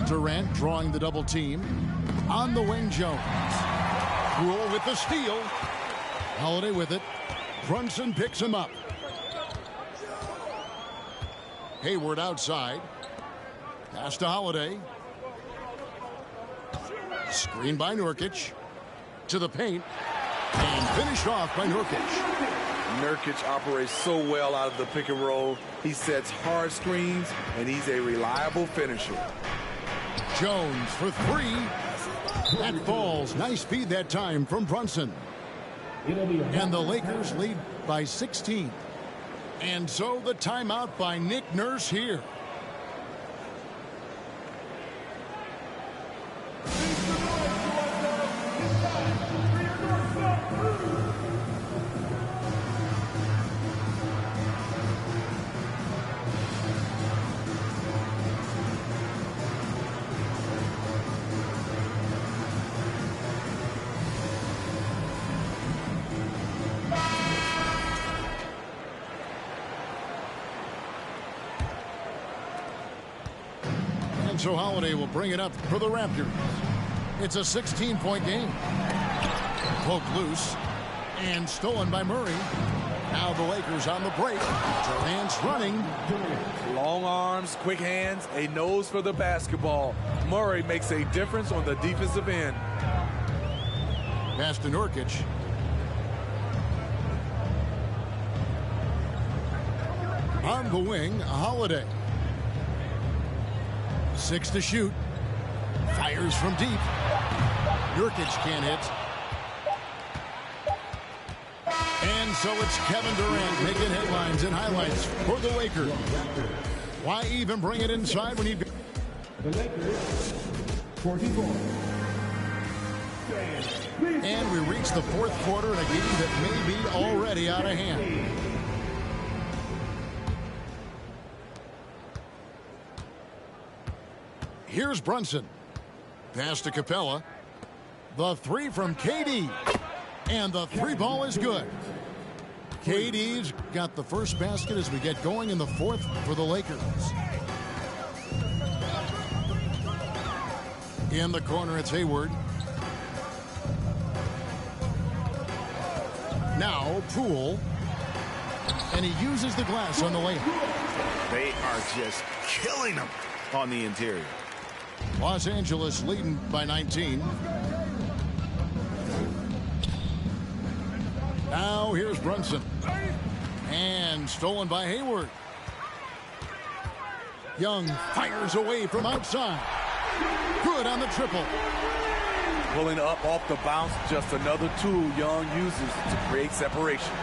Durant drawing the double team. On the wing, Jones. Rule with the steal. Holiday with it. Brunson picks him up. Hayward outside. Pass to Holiday. Screen by Nurkic. To the paint. And finished off by Nurkic. Nurkic operates so well out of the pick and roll. He sets hard screens, and he's a reliable finisher. Jones for three. That falls. Nice feed that time from Brunson. And the Lakers lead by 16. And so the timeout by Nick Nurse here. So Holiday will bring it up for the Raptors. It's a 16-point game. Poked loose and stolen by Murray. Now the Lakers on the break. Durant's running. Long arms, quick hands, a nose for the basketball. Murray makes a difference on the defensive end. Pass to Nurkic. On the wing, Holiday. 6 to shoot. Fires from deep. Nurkic can't hit. And so it's Kevin Durant making headlines and highlights for the Lakers. Why even bring it inside when you... The Lakers, 44. And we reach the fourth quarter in a game that may be already out of hand. Here's Brunson. Pass to Capella. The three from KD. And the three ball is good. KD's got the first basket as we get going in the fourth for the Lakers. In the corner, it's Hayward. Now, Poole. And he uses the glass on the layup. They are just killing them on the interior. Los Angeles leading by 19. Now here's Brunson. And stolen by Hayward. Young fires away from outside. Good on the triple. Pulling up off the bounce, just another tool Young uses to create separation.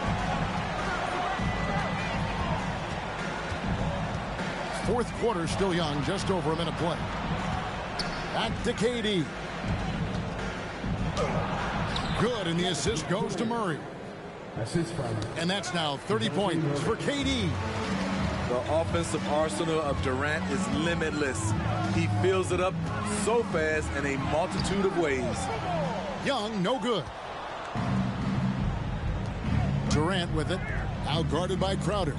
Fourth quarter still Young, just over a minute play. Back to KD. Good, and the assist goes to Murray. And that's now 30 points for KD. The offensive arsenal of Durant is limitless. He fills it up so fast in a multitude of ways. Young, no good. Durant with it, now guarded by Crowder.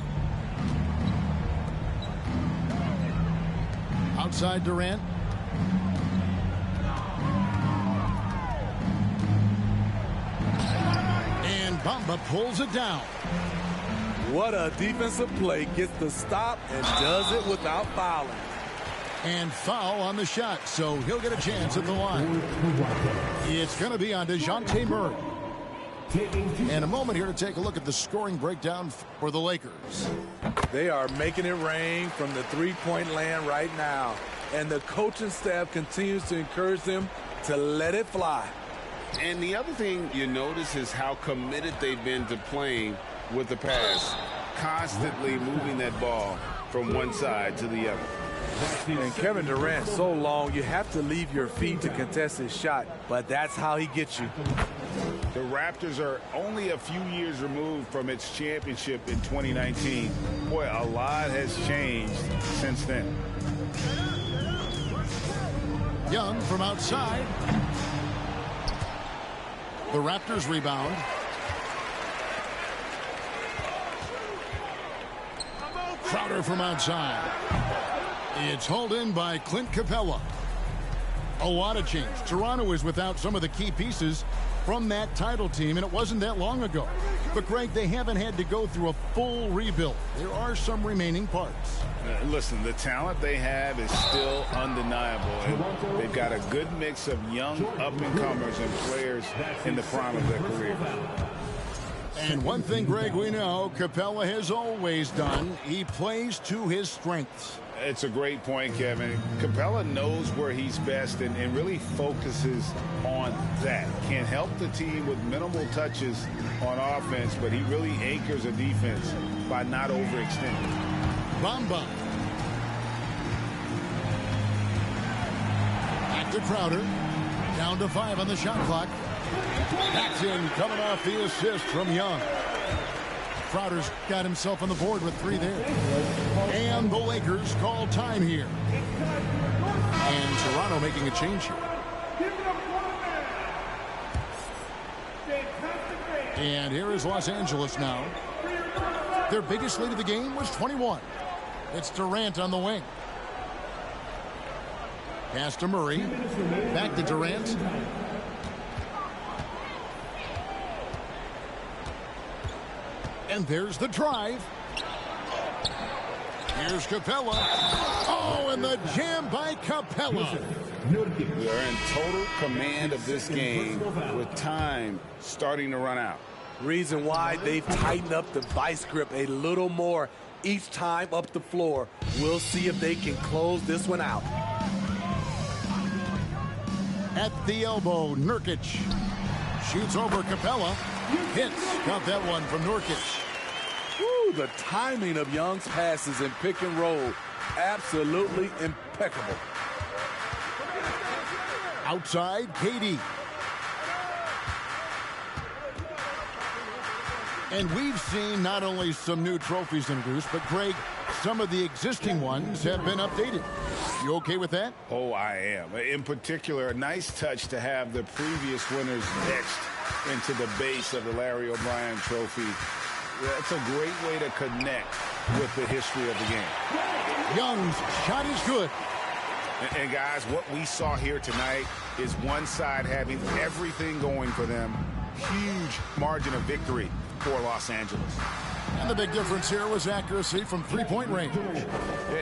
Outside Durant. And Bamba pulls it down. What a defensive play. Gets the stop and does it without fouling. And foul on the shot, so he'll get a chance at the line. It's going to be on DeJounte Murray. And a moment here to take a look at the scoring breakdown for the Lakers. They are making it rain from the three-point land right now. And the coaching staff continues to encourage them to let it fly. And the other thing you notice is how committed they've been to playing with the pass. Constantly moving that ball from one side to the other. And Kevin Durant, so long, you have to leave your feet to contest his shot. But that's how he gets you. The Raptors are only a few years removed from its championship in 2019. Boy, a lot has changed since then. Young from outside. The Raptors rebound. Crowder from outside. It's hauled in by Clint Capella. A lot of change. Toronto is without some of the key pieces from that title team, and it wasn't that long ago. But, Greg, they haven't had to go through a full rebuild. There are some remaining parts. Listen, the talent they have is still undeniable. And they've got a good mix of young up-and-comers and players in the prime of their career. And one thing, Greg, we know Capella has always done, he plays to his strengths. It's a great point, Kevin. Capella knows where he's best and really focuses on that. Can help the team with minimal touches on offense, but he really anchors a defense by not overextending. Bamba. Back to Crowder. Down to 5 on the shot clock. That's in, coming off the assist from Young. Crowder's got himself on the board with 3 there. And the Lakers call time here. And Toronto making a change here. And here is Los Angeles now. Their biggest lead of the game was 21. It's Durant on the wing. Pass to Murray. Back to Durant. And there's the drive. Here's Capella. Oh, and the jam by Capella. They're in total command of this game with time starting to run out. Reason why they've tightened up the vice grip a little more each time up the floor. We'll see if they can close this one out. At the elbow, Nurkic shoots over Capella. Hits. Got that one from Nurkic. Woo, the timing of Young's passes in pick and roll, absolutely impeccable. Outside, KD. And we've seen not only some new trophies introduced, but, Greg, some of the existing ones have been updated. You okay with that? Oh, I am. In particular, a nice touch to have the previous winners etched into the base of the Larry O'Brien trophy. That's a great way to connect with the history of the game. Young's shot is good. And guys, what we saw here tonight is one side having everything going for them. Huge margin of victory for Los Angeles. And the big difference here was accuracy from three-point range.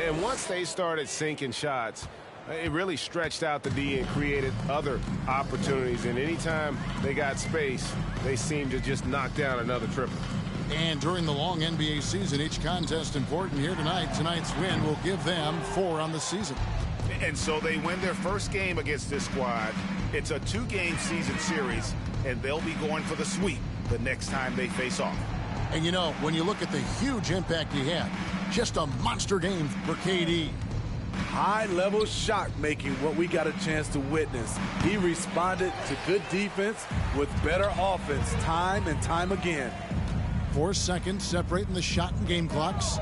And once they started sinking shots, it really stretched out the D and created other opportunities. And anytime they got space, they seemed to just knock down another triple. And during the long NBA season, each contest important here tonight. Tonight's win will give them 4 on the season. And so they win their first game against this squad. It's a 2-game season series, and they'll be going for the sweep the next time they face off. And, you know, when you look at the huge impact he had, just a monster game for KD. High-level shot making, what we got a chance to witness. He responded to good defense with better offense time and time again. 4 seconds separating the shot and game clocks.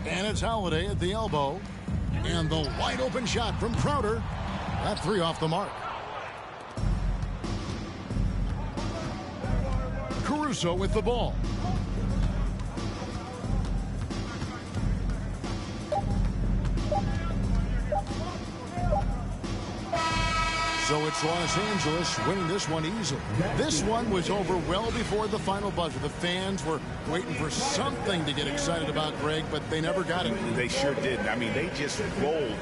And it's Holiday at the elbow. And the wide-open shot from Crowder. That 3 off the mark. Caruso with the ball. So it's Los Angeles winning this one easily. This one was over well before the final buzzer. The fans were waiting for something to get excited about, Greg, but they never got it. They sure didn't. I mean, they just rolled.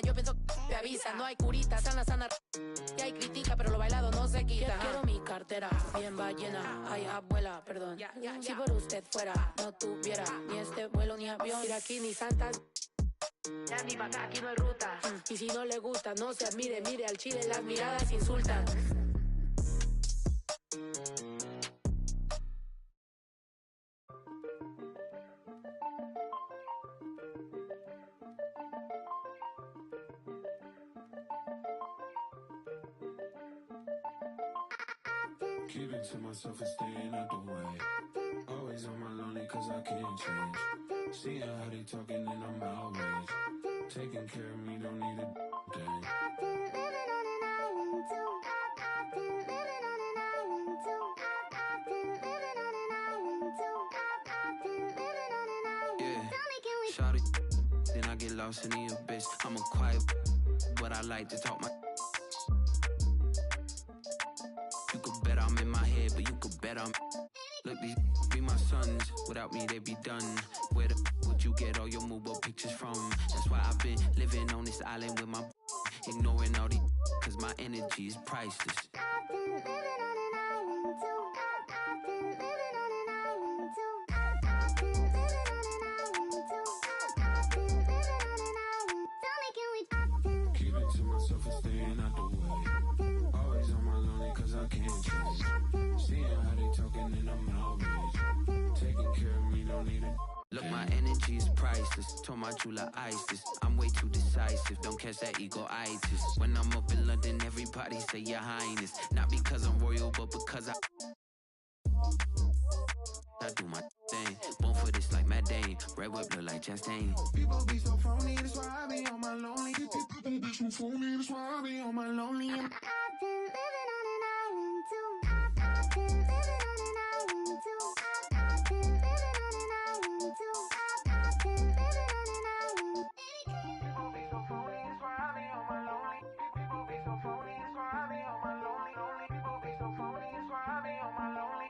Yo pienso que te avisa, no hay curita, sana, sana. Y hay crítica, pero lo bailado no se quita. Quiero mi cartera, bien ballena. Ay, abuela, perdón. Si por usted fuera, no tuviera ni este vuelo ni avión. Ir aquí ni santas. Ya ni pa' acá, aquí no hay ruta. Y si no le gusta, no se admire. Mire al chile, las miradas insultan. Keep it to myself and staying out the way. Always on my lonely cause I can't change. Seeing how they talking and I'm outraged. Taking care of me, don't need a thing. I've been living on an island too. I've been living on an island too. I've been living on an island too. I've been living on an island. Yeah. Tell me, can we Shout it, then I get lost in the abyss. I'm a quiet, but I like to talk my. You could bet I'm in my head, but you could bet I'm. Look, these be my sons. Without me, they be done. Where the would you get all your mobile pictures from? That's why I've been living on this island with my. Ignoring all the. Cause my energy is priceless. I've been living on an island too. I've been living on an island too. I've been living on an island too. I've been living on an island. Tell me, can we? Keep it to myself and staying out the way. Always on my lonely cause I can't change. Seeing how they talking and I'm outraged. Taking care of me, don't need it. Look, my energy is priceless. Told my jeweler ice this. I'm way too decisive. Don't catch that ego-itis. When I'm up in London, everybody say your highness. Not because I'm royal, but because I do my thing. Born for this like Matt Dane. Red whip look like Chastain. People be so phony, that's why I be on my lonely. People be so phony, that's why I be on my lonely. I've been living on an island too. I've been living on an island too. I've been living on an island too. I've been living on an island. People be so phony, that's why I be on my lonely. People be so phony, that's why I be on my lonely. People be so phony, that's why I be on my lonely.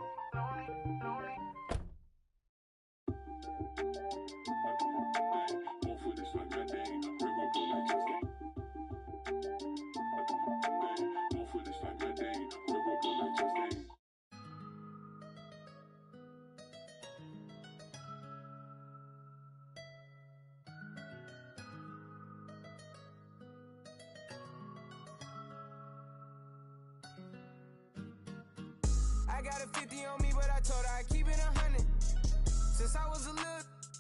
I got a 50 on me, but I told her I keep it 100. Since I was a little,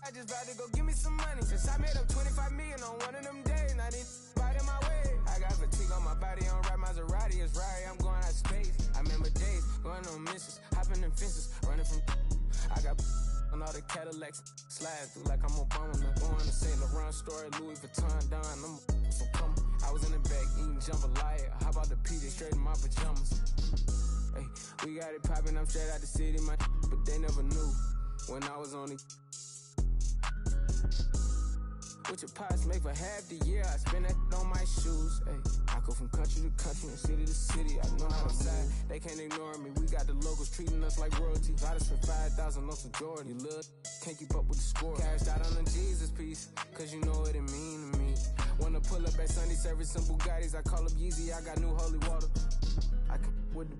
I just about to go give me some money. Since I made up 25 million on one of them days, now they right in my way. I got fatigue on my body, on right Maserati, it's right, I'm going out of space. I remember days, going on missions, hopping in fences, running from. I got on all the Cadillacs, slide through like I'm Obama. Going to St. Laurent store, Louis Vuitton, Don, I'm so come. I was in the back eating jambalaya, how about the PJ straight in my pajamas? Hey, we got it poppin', I'm straight out the city, my but they never knew when I was on it. What your pots make for half the year, I spend that on my shoes. Hey, I go from country to country and city to city, I know how to side. They can't ignore me, we got the locals treating us like royalty. I done spent 5,000 on some Jordan, you little can't keep up with the score. Cashed out on the Jesus piece, cause you know what it mean to me. Wanna pull up at Sunday service in Bugattis, I call up Yeezy, I got new holy water. I can with the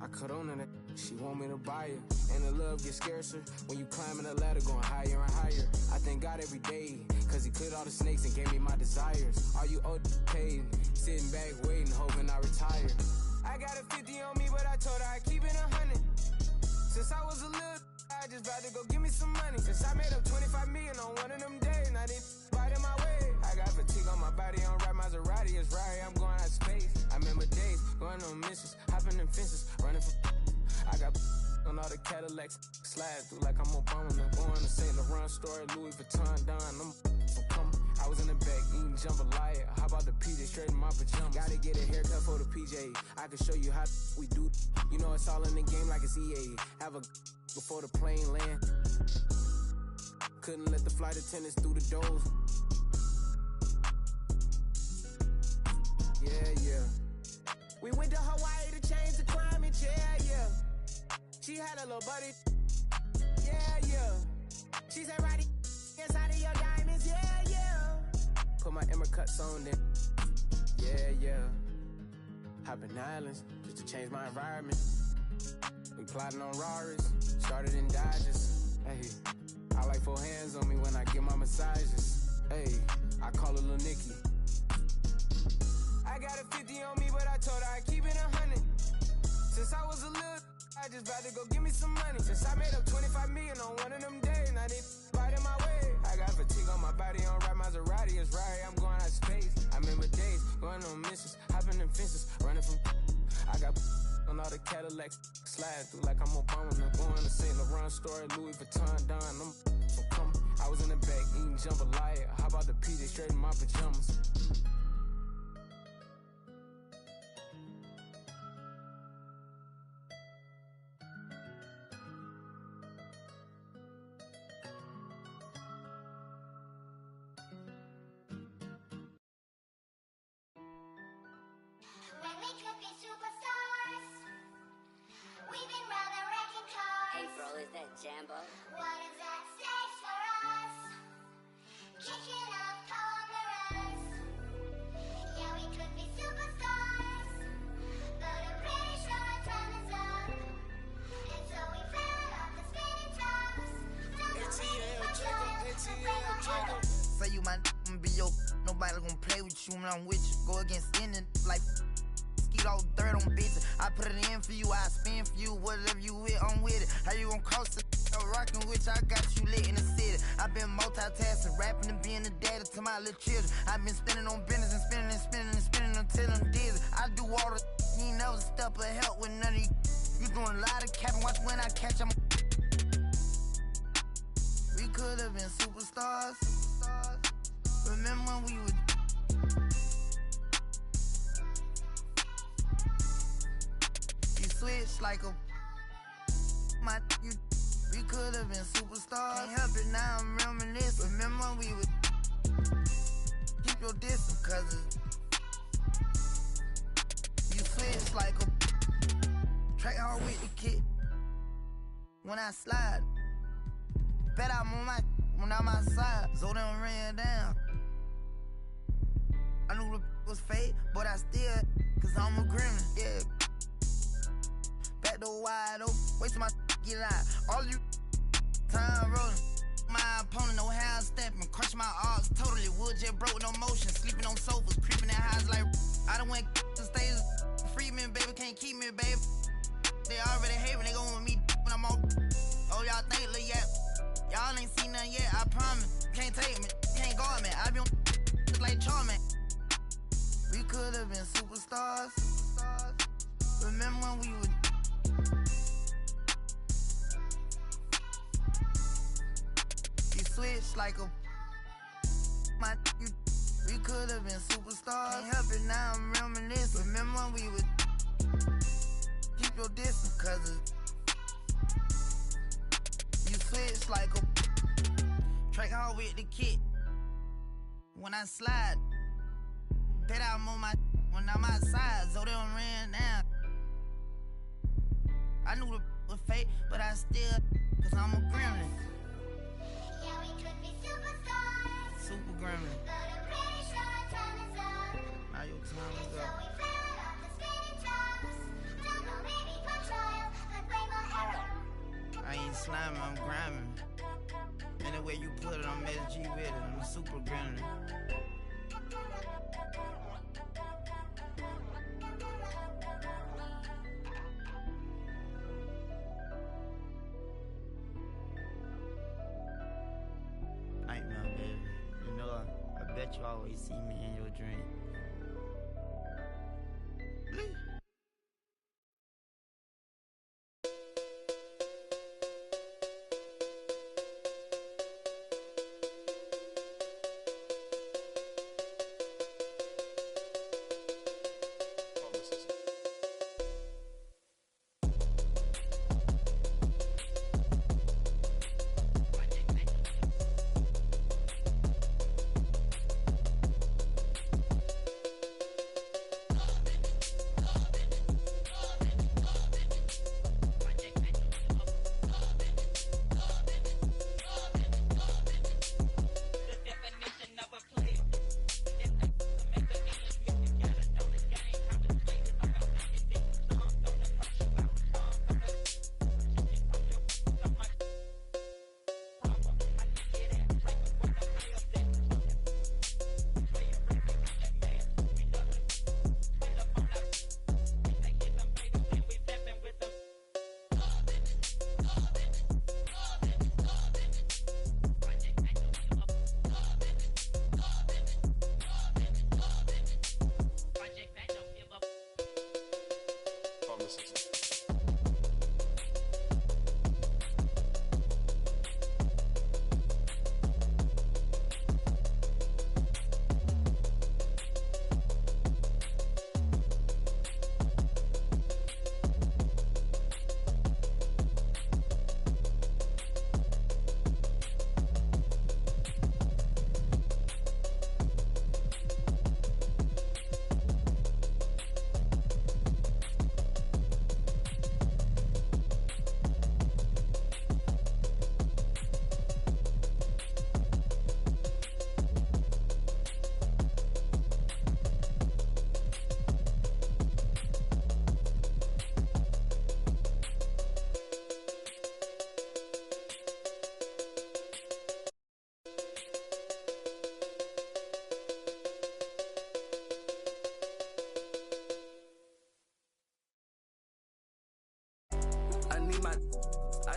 I cut on her, she want me to buy her. And the love gets scarcer when you climbing the ladder, going higher and higher. I thank God every day, cause he cleared all the snakes and gave me my desires. All you old paid, sitting back waiting, hoping I retire. I got a 50 on me, but I told her I keep it 100. Since I was a little, I just about to go give me some money. Since I made up 25 million on one of them days, now they right in my way. I got fatigue on my body, on right Maserati, it's right, I'm going out of space. I remember days, going on missions, hopping in fences, running from. I got on all the Cadillacs, slide through like I'm Obama. Going to St. Laurent store, Louis Vuitton, Don, I'm so come. I was in the back eating jambalaya, how about the PJ straight in my pajamas? Gotta get a haircut for the PJ, I can show you how we do. You know it's all in the game like it's EA. Have a before the plane land. Couldn't let the flight attendants through the doors. Yeah. We went to Hawaii to change the climate, yeah. She had a little buddy, yeah. She said, Roddy, inside of your diamonds, yeah. Put my Emmer cuts on then, yeah. Hopping islands just to change my environment. We plotting on Raris, started in Dodges. Hey, I like 4 hands on me when I get my massages. Hey, I call her Lil Nicky. I got a 50 on me, but I told her I keep it 100. Since I was a little, I just about to go give me some money. Since I made up 25 million on one of them days, now they right in my way. I got fatigue on my body, on right Maserati, it's right, I'm going out of space. I remember days, going on missions, hopping in fences, running from. I got on all the Cadillacs slide through like I'm Obama. Man, going to St. Laurent store, Louis Vuitton, Don. I'm so coming. I was in the back eating jambalaya. How about the PJ straight in my pajamas? When we could be superstars, we've been rather wrecking cars. Hey bro, is that Jambo? What is at stake for us? Kicking up ponderous. Yeah, we could be superstars, but I'm pretty sure our time is up. And so we fell off the spinning tops. Say you my be your nobody gonna play with you when I'm with you. Go against any like Skeeto third on bitches. I put it in for you, I spin for you. Whatever you with, I'm with it. How you gonna cost it? Rockin' with you, I got you lit in the city. I've been multitasking, rapping and being the daddy to my little children. I've been spending on business and spending and spending and spending until I'm dizzy. I do all the you ain't never step or help with none of you. You doing a lot of capping, watch when I catch them. We could have been superstars. Remember when we would you switch like a my you we could have been superstars. Can't help it now I'm reminiscing. Remember when we would keep your distance cause you switch like a track hard with the kid. When I slide, bet I'm on my when I'm outside, so they don't ran down. I knew the was fake, but I still, cause I'm a gremlin, yeah. Back door wide open, wait till my get out. All you time rolling. My opponent know how I'm stepping, crush my arms totally. Wood jet broke, no motion, sleeping on sofas, creeping in highs like I done went to stages. Free me, baby, can't keep me, baby. They already hate me, they gon' want me when I'm on. Oh, y'all think, look, yeah. Y'all ain't seen nothing yet, I promise. Can't take me, can't guard me. I be on just like Charmin. We could have been superstars. Remember when we would you switch like a my you. We could have been superstars. Can't help it now I'm reminiscing. Remember when we would keep your distance cause you switch like a track hard with the kid. When I slide, bet I'm on my when I'm outside, so they don't ran down. I knew the was fake, but I still, cause I'm a gremlin. Yeah, we could be superstars, Super gremlin. but I'm pretty sure our time is up. Now your time is So up. we fell off the spinning tops. Don't know, maybe for trial, but blame my error. I ain't sliming, I'm grinding. Any way you put it, I'm SG with it. I'm a super gremlin. Nightmare, baby. You know, I bet you always see me in your dream.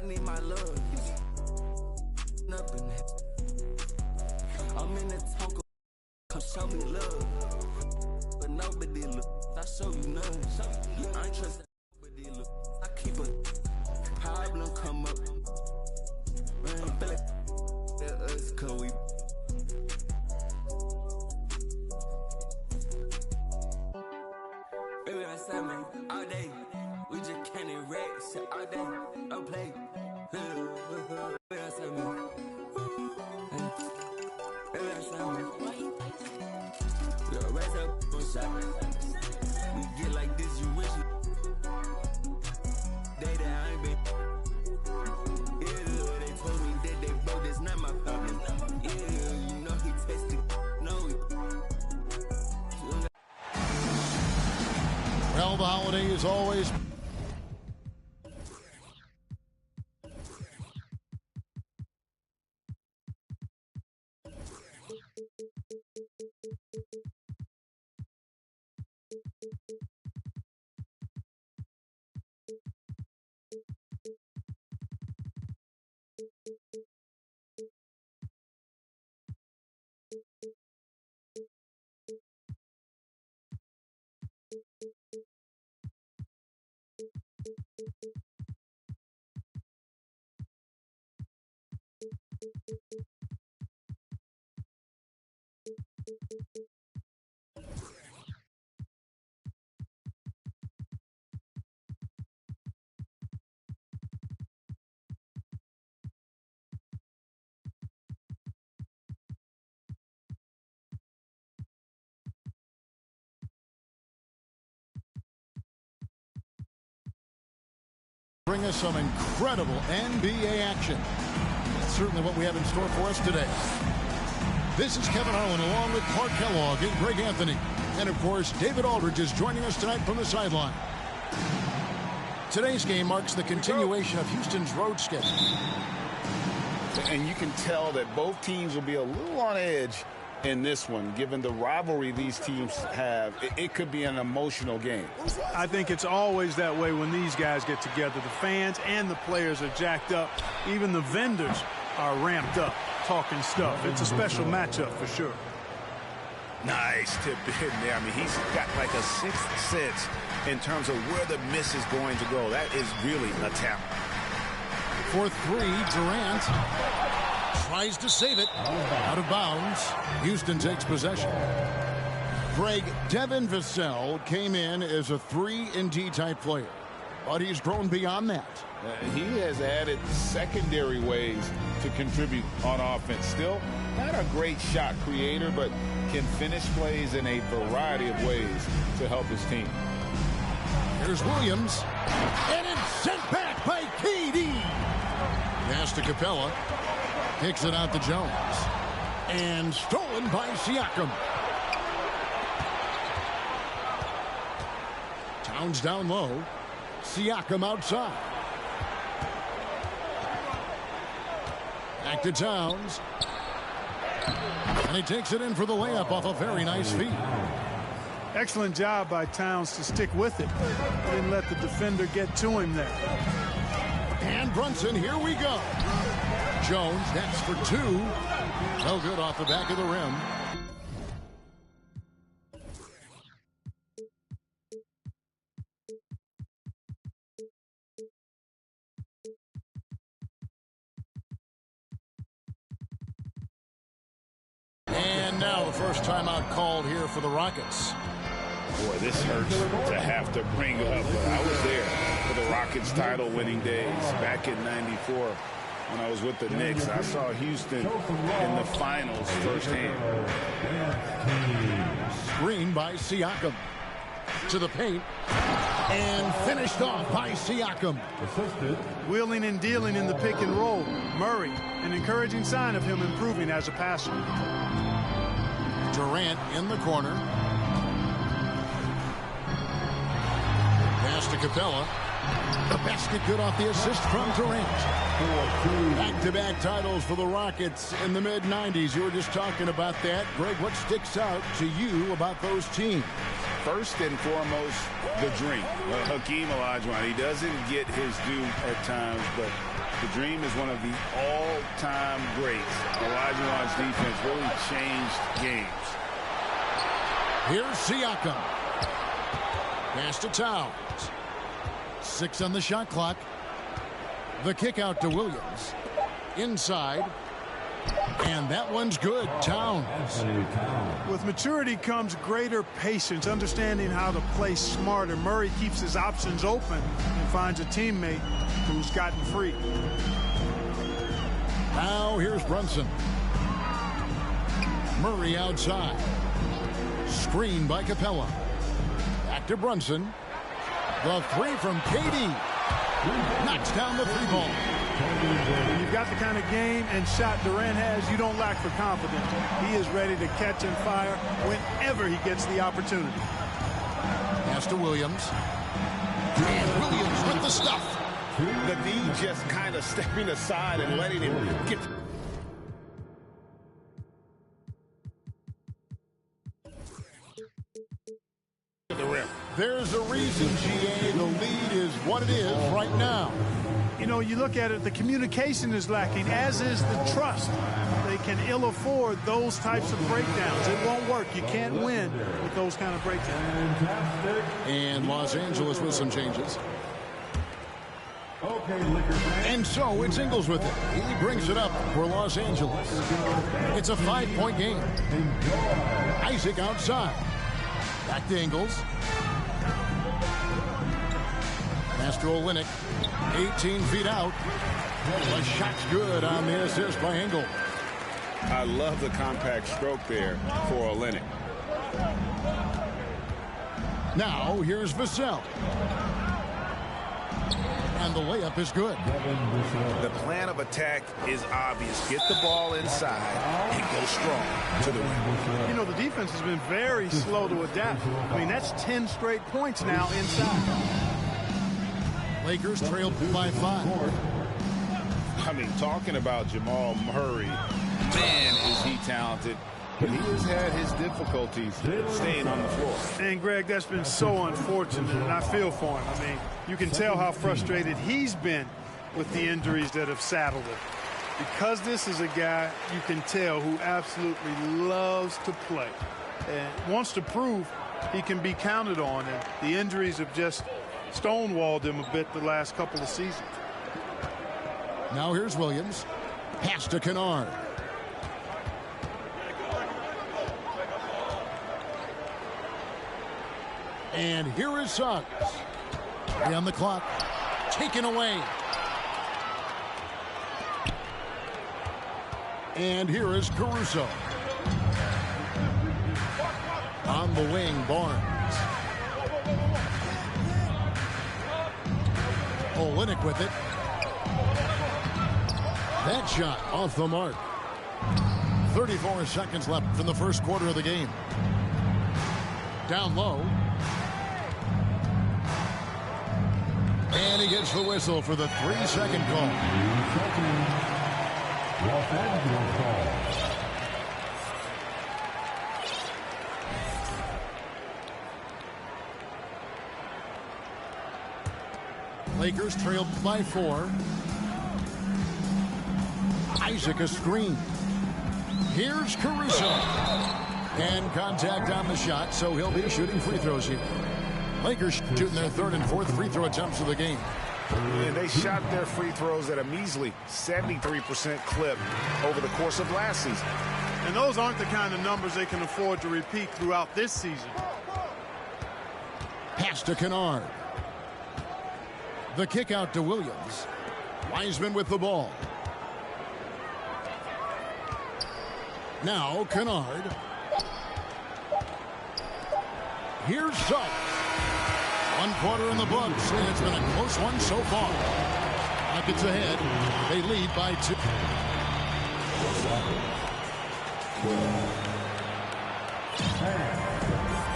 need my love. Up in it. I'm in the Tonka. Come show me love. But nobody look. I show you none. I ain't trust nobody look. I keep a problem come up. Man, feel like that us cause we. Baby, I said, man, all day. We just can't erase shit all day. Don't play. Baby, I said, man. Baby, I said, man. We raise up on shot. We get like this, you wish you. Day that I ain't been. Yeah, they told me that they broke, that's not my problem. Yeah, you know he tasted. No, Well, the holiday is always... bring us some incredible NBA action. That's certainly what we have in store for us today. This is Kevin Harlan along with Clark Kellogg and Greg Anthony. And of course, David Aldridge is joining us tonight from the sideline. Today's game marks the continuation of Houston's road schedule. And you can tell that both teams will be a little on edge in this one, given the rivalry these teams have. It could be an emotional game. I think it's always that way when these guys get together. The fans and the players are jacked up. Even the vendors are ramped up, talking stuff. It's a special matchup for sure. Nice tip in there. I mean, he's got like a sixth sense in terms of where the miss is going to go. That is really a talent. For three, Durant tries to save it. Out of bounds. Houston takes possession. Greg, Devin Vassell came in as a 3-and-D type player, but he's grown beyond that. He has added secondary ways to contribute on offense. Still not a great shot creator, but can finish plays in a variety of ways to help his team. Here's Williams, and it's sent back by KD. Pass to Capella. Kicks it out to Jones. And stolen by Siakam. Towns down low. Siakam outside. Back to Towns. And he takes it in for the layup off a very nice feed. Excellent job by Towns to stick with it. Didn't let the defender get to him there. And Brunson, here we go. Jones, that's for two. No good off the back of the rim. And now the first timeout called here for the Rockets. Boy, this hurts to have to bring up, but I was there for the Rockets title-winning days back in '94 when I was with the Knicks. I saw Houston in the finals firsthand. Screen by Siakam. To the paint. And finished off by Siakam. Wheeling and dealing in the pick and roll. Murray, an encouraging sign of him improving as a passer. Durant in the corner. Pass to Capella. The basket good off the assist from Durant. Back-to-back titles for the Rockets in the mid-90s. You were just talking about that. Greg, what sticks out to you about those teams? First and foremost, the dream. Hakeem Olajuwon, he doesn't get his due at times, but The Dream is one of the all-time greats. Olajuwon's defense really changed games. Here's Siakam. Pass to Towns. 6 on the shot clock. The kick out to Williams. Inside. And that one's good. Towns. With maturity comes greater patience, understanding how to play smarter. Murray keeps his options open and finds a teammate who's gotten free. Now here's Brunson. Murray outside. Screen by Capella. Back to Brunson. The three from KD. Knocks down the three ball. When you've got the kind of game and shot Durant has, you don't lack for confidence. He is ready to catch and fire whenever he gets the opportunity. Pass to Williams. And Williams with the stuff. The D just kind of stepping aside and letting him get. There's a reason, GA, the lead is what it is right now. You know, you look at it, the communication is lacking, as is the trust. They can ill afford those types of breakdowns. It won't work. You can't win with those kind of breakdowns. And Los Angeles with some changes. And so it's Ingles with it. He brings it up for Los Angeles. It's a 5-point game. Isaac outside. Back to Ingles. Pass to Olynyk. 18 feet out. The shot's good on the assist by Ingles. I love the compact stroke there for Olynyk. Now here's Vassell. And the layup is good. The plan of attack is obvious. Get the ball inside and go strong to the rim. You know, the defense has been very slow to adapt. I mean, that's 10 straight points now inside. Lakers trailed by 5. I mean, talking about Jamal Murray, man, is he talented. But he has had his difficulties staying on the floor. And, Greg, that's been so unfortunate, and I feel for him. I mean, you can tell how frustrated he's been with the injuries that have saddled him. Because this is a guy you can tell who absolutely loves to play and wants to prove he can be counted on, and the injuries have just stonewalled him a bit the last couple of seasons. Now here's Williams. Pass to Kennard. And here is Suggs. 3 on the clock. Taken away. And here is Caruso. On the wing, Barnes. Olynyk with it. That shot off the mark. 34 seconds left from the first quarter of the game. Down low. And he gets the whistle for the 3-second call. Lakers trailed by 4. Isaac a screen. Here's Caruso. And contact on the shot, so he'll be shooting free throws here. Lakers shooting their 3rd and 4th free throw attempts of the game. And they shot their free throws at a measly 73% clip over the course of last season. And those aren't the kind of numbers they can afford to repeat throughout this season. Pass to Kennard. The kick out to Williams. Wiseman with the ball. Now Kennard. Here's Suggs. 1 quarter in the books, and it's been a close one so far. Rockets ahead. They lead by 2.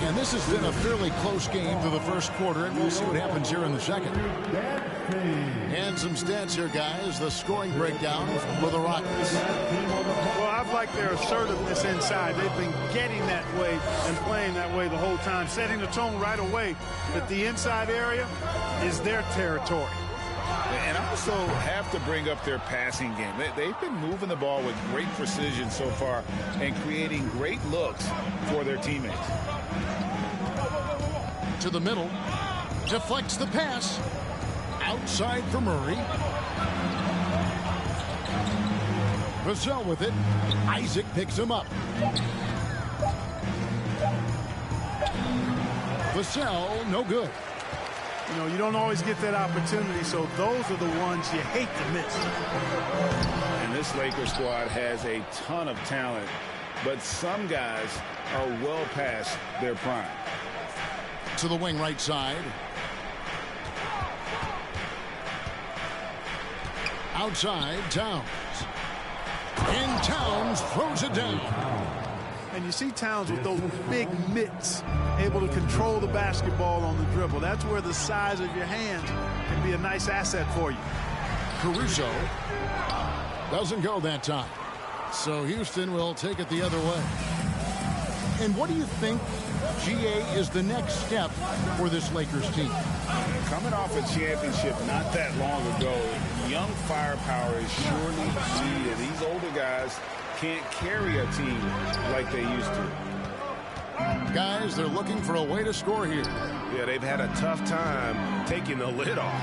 And this has been a fairly close game through the first quarter, and we'll see what happens here in the second. And some stats here, guys. The scoring breakdown for the Rockets. Well, I've liked their assertiveness inside. They've been getting that way and playing that way the whole time, setting the tone right away that the inside area is their territory. And also have to bring up their passing game. They've been moving the ball with great precision so far and creating great looks for their teammates. To the middle. Deflects the pass. Outside for Murray. Vassell with it. Isaac picks him up. Vassell, no good. You know, you don't always get that opportunity, so those are the ones you hate to miss. And this Lakers squad has a ton of talent, but some guys are well past their prime. To the wing right side. Outside, Towns. And Towns throws it down. And you see Towns with those big mitts, able to control the basketball on the dribble. That's where the size of your hands can be a nice asset for you. Caruso doesn't go that time. So Houston will take it the other way. And what do you think, GA, is the next step for this Lakers team? Coming off a championship not that long ago, young firepower is surely key, and these older guys can't carry a team like they used to. Guys, they're looking for a way to score here. Yeah, they've had a tough time taking the lid off.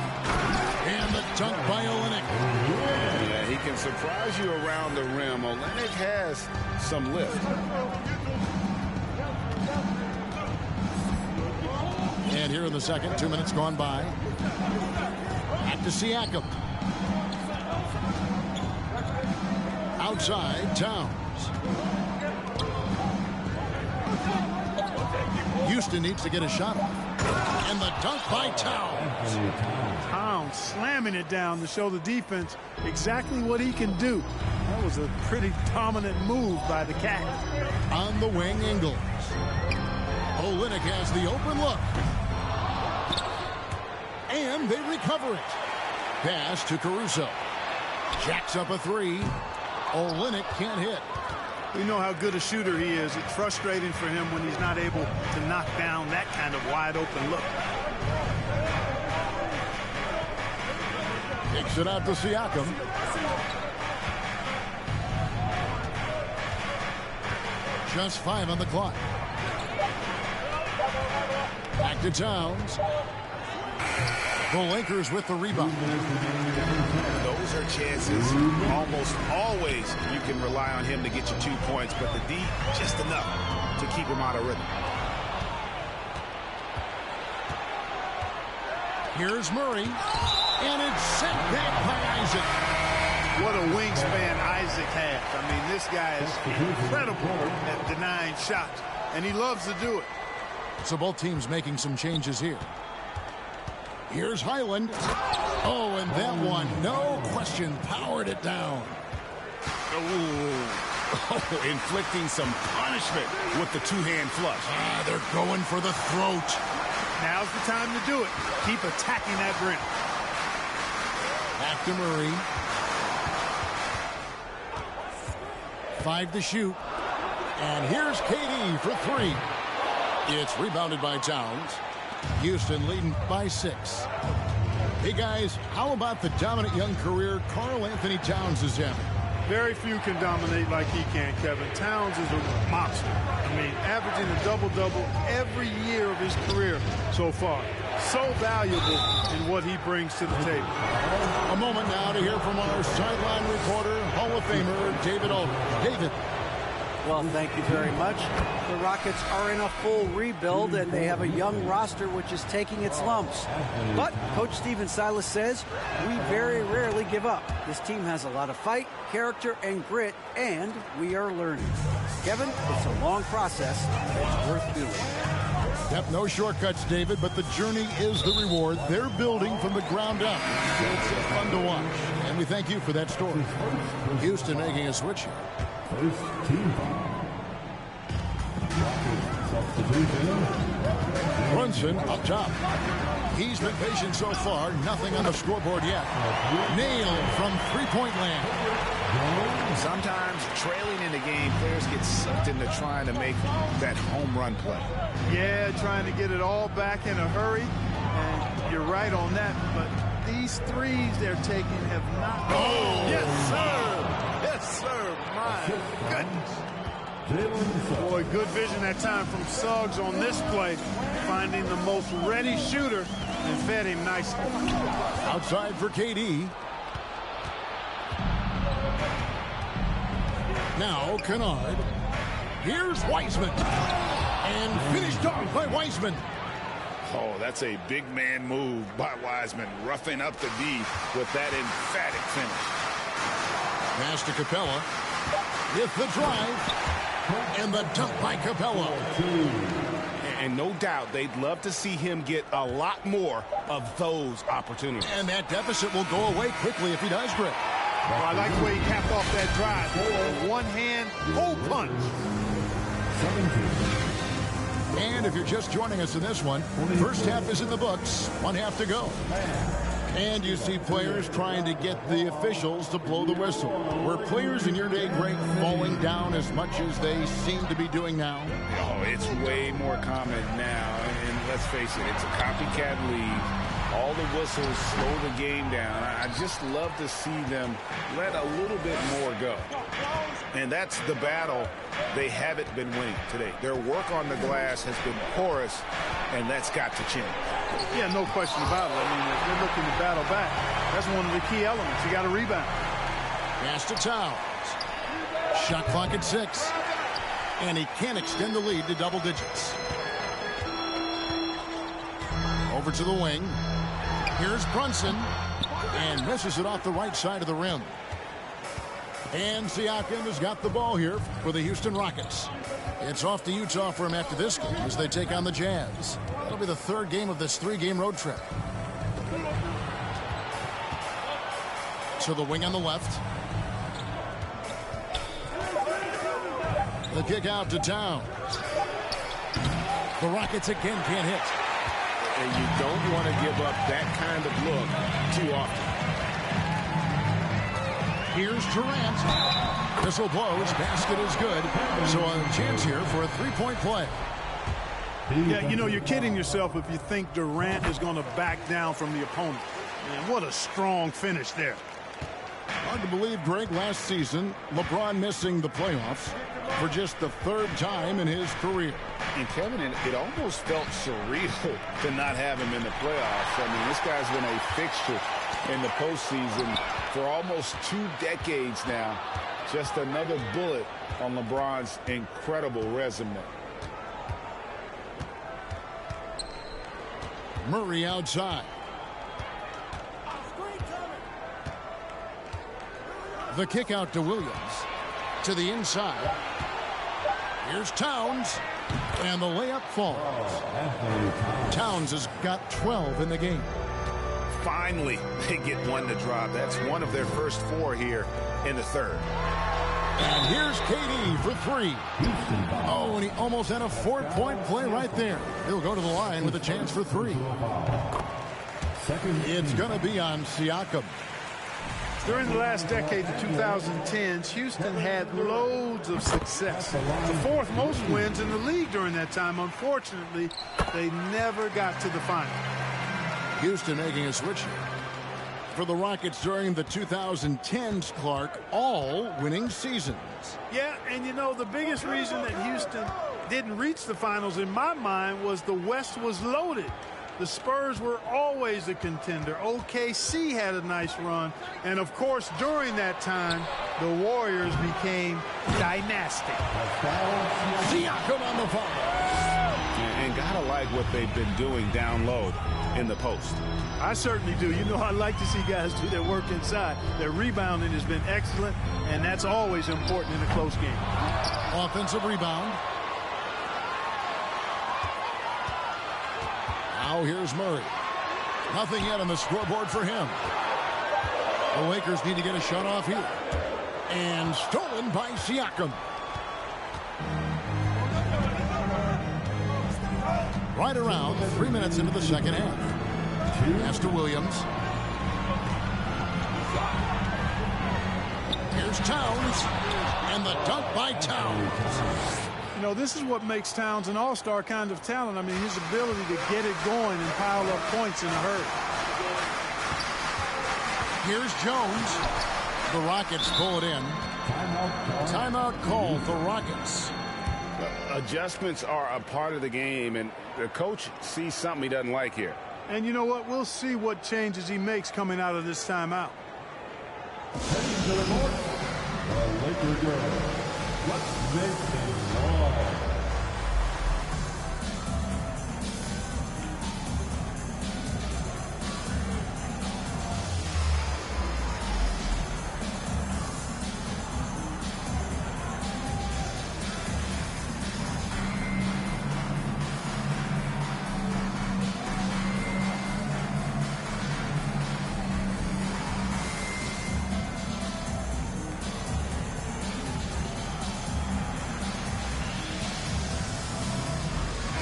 And the dunk by Olynyk. Yeah, he can surprise you around the rim. Olynyk has some lift. And here in the second, 2 minutes gone by. Back to Siakam. Outside, Towns. Houston needs to get a shot off. And the dunk by Towns. Towns slamming it down to show the defense exactly what he can do. That was a pretty dominant move by the Cat. On the wing, Ingles. Olynyk has the open look. And they recover it. Pass to Caruso. Jacks up a three. Olynyk can't hit. We know how good a shooter he is. It's frustrating for him when he's not able to knock down that kind of wide open look. Kicks it out to Siakam. Just 5 on the clock. Back to Towns. The Lakers with the rebound. Those are chances. Almost always you can rely on him to get you 2 points, but the D just enough to keep him out of rhythm. Here's Murray. And it's sent back by Isaac. What a wingspan Isaac has. I mean, this guy is incredible at denying shots, and he loves to do it. So both teams making some changes here. Here's Highland. Oh, and that one, no question, powered it down. Oh, inflicting some punishment with the two-hand flush. They're going for the throat. Now's the time to do it. Keep attacking that rim. Back to Murray. 5 to shoot. And here's KD for 3. It's rebounded by Towns. Houston leading by 6. Hey, guys, how about the dominant young career Karl Anthony Towns is having? Very few can dominate like he can, Kevin. Towns is a monster. I mean, averaging a double-double every year of his career so far. So valuable in what he brings to the table. A moment now to hear from our sideline reporter, Hall of Famer David Aldridge. David. Well, thank you very much. The Rockets are in a full rebuild, and they have a young roster which is taking its lumps. But Coach Stephen Silas says, we very rarely give up. This team has a lot of fight, character, and grit, and we are learning. Kevin, it's a long process. It's worth doing. Yep, no shortcuts, David, but the journey is the reward. They're building from the ground up. It's fun to watch, and we thank you for that story. Houston making a switch here. Brunson up top. He's been patient so far. Nothing on the scoreboard yet. Nailed from three-point land. Sometimes trailing in the game, players get sucked into trying to make that home run play. Yeah, trying to get it all back in a hurry. And you're right on that, but these threes they're taking have not. Oh, yes, sir. Yes, sir. My goodness. Boy, good vision that time from Suggs on this play, finding the most ready shooter and fed him nicely. Outside for KD. Now Kennard. Here's Wiseman. And finished off by Wiseman. Oh, that's a big man move by Wiseman, roughing up the D with that emphatic finish. Pass to Capella. With the drive. And the dunk by Capella. And no doubt they'd love to see him get a lot more of those opportunities. And that deficit will go away quickly if he does, Greg. Well, I like the way he capped off that drive. One hand, hole punch. And if you're just joining us in this one, first half is in the books. 1 half to go. And you see players trying to get the officials to blow the whistle. Were players in your day, Greg, falling down as much as they seem to be doing now? Oh, it's way more common now. And let's face it, it's a copycat league. All the whistles slow the game down. I just love to see them let a little bit more go. And that's the battle they haven't been winning today. Their work on the glass has been porous, and that's got to change. Yeah, no question about it. I mean, if they're looking to battle back, that's one of the key elements. You got to rebound. Pass to Towns. Shot clock at 6. And he can't extend the lead to double digits. Over to the wing. Here's Brunson. And misses it off the right side of the rim. And Siakam has got the ball here for the Houston Rockets. It's off to Utah for him after this game as they take on the Jazz. It'll be the third game of this 3-game road trip. To the wing on the left. The kick out to Towns. The Rockets again can't hit. And you don't want to give up that kind of look too often. Here's Durant. Whistle blows. Basket is good. So a chance here for a 3-point play. Yeah, you know, you're kidding yourself if you think Durant is going to back down from the opponent. Man, what a strong finish there. Hard to believe, Greg, last season, LeBron missing the playoffs for just the 3rd time in his career. And Kevin, it almost felt surreal to not have him in the playoffs. I mean, this guy's been a fixture in the postseason for almost 2 decades now. Just another bullet on LeBron's incredible resume. Murray outside. The kick out to Williams. To the inside. Here's Towns. And the layup falls. Towns has got 12 in the game. Finally, they get one to drop. That's one of their first 4 here in the 3rd. And here's KD for 3. Oh, and he almost had a 4-point play right there. He'll go to the line with a chance for 3. It's going to be on Siakam. During the last decade, the 2010s, Houston had loads of success. The 4th most wins in the league during that time. Unfortunately, they never got to the final. Houston making a switch here. For the Rockets during the 2010s, Clark, all winning seasons. Yeah, and you know, the biggest reason that Houston didn't reach the finals in my mind was the West was loaded. The Spurs were always a contender. OKC had a nice run. And, of course, during that time, the Warriors became dynastic. Siakam on the foul. And gotta like what they've been doing down low in the post. I certainly do. You know, I like to see guys do their work inside. Their rebounding has been excellent, and that's always important in a close game. Offensive rebound. Now here's Murray. Nothing yet on the scoreboard for him. The Lakers need to get a shot off here. And stolen by Siakam. Right around 3 minutes into the second half. Pass to Williams. Here's Towns. And the dunk by Towns. You know, this is what makes Towns an all-star kind of talent. I mean, his ability to get it going and pile up points in a hurry. Here's Jones. The Rockets pull it in. Timeout call for Rockets. Adjustments are a part of the game, and the coach sees something he doesn't like here. And you know what? We'll see what changes he makes coming out of this timeout. Heading to the north, the Laker girls. Let's make things live.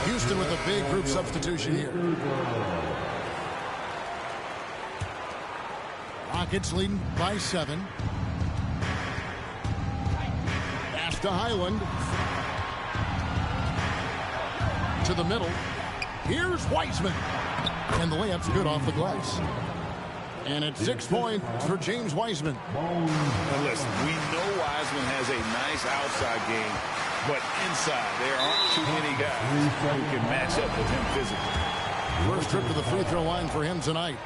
Houston with a big group substitution here. Rockets leading by 7. Pass to Highland. To the middle. Here's Wiseman. And the layup's good off the glass. And it's 6 points for James Wiseman. And listen, we know Wiseman has a nice outside game, but inside there aren't too many guys who can match up with him physically. First trip to the free throw line for him tonight.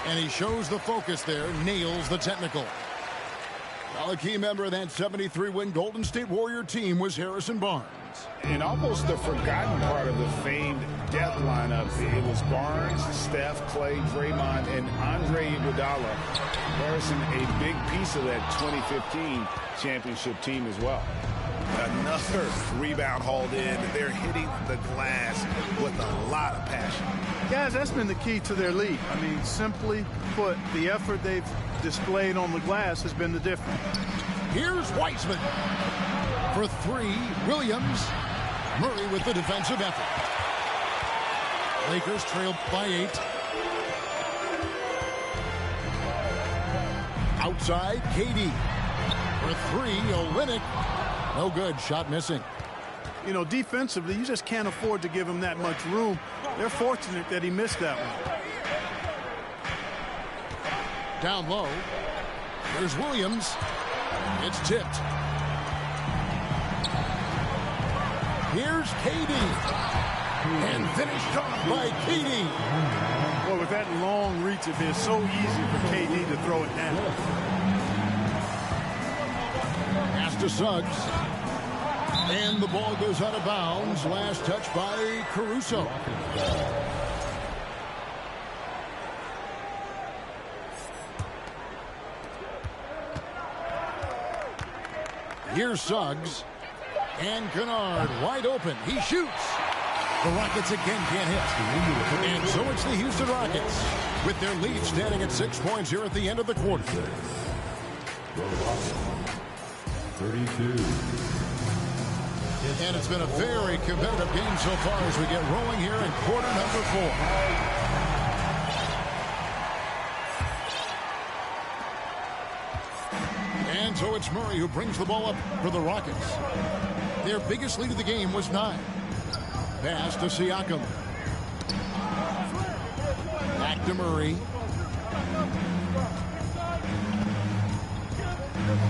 And he shows the focus there, nails the technical. Well, a key member of that 73-win Golden State Warrior team was Harrison Barnes. And almost the forgotten part of the famed death lineup, it was Barnes, Steph, Clay, Draymond, and Andre Iguodala. Harrison, a big piece of that 2015 championship team as well. Another rebound hauled in. They're hitting the glass with a lot of passion. Guys, that's been the key to their lead. I mean, simply put, the effort they've displayed on the glass has been the difference. Here's Wiseman. For 3, Williams. Murray with the defensive effort. Lakers trail by 8. Outside, KD. For 3, Olynyk. No good. Shot missing. You know, defensively, you just can't afford to give him that much room. They're fortunate that he missed that one. Down low. There's Williams. It's tipped. Here's KD. And finished off by KD. Boy, with that long reach of his, so easy for KD to throw it down. Pass to Suggs. And the ball goes out of bounds. Last touch by Caruso. Here's Suggs. And Kennard wide open. He shoots. The Rockets again can't hit. And so it's the Houston Rockets with their lead standing at 6 points here at the end of the quarter. 32. And it's been a very competitive game so far as we get rolling here in quarter number 4. And so it's Murray who brings the ball up for the Rockets. Their biggest lead of the game was 9. Pass to Siakam. Back to Murray.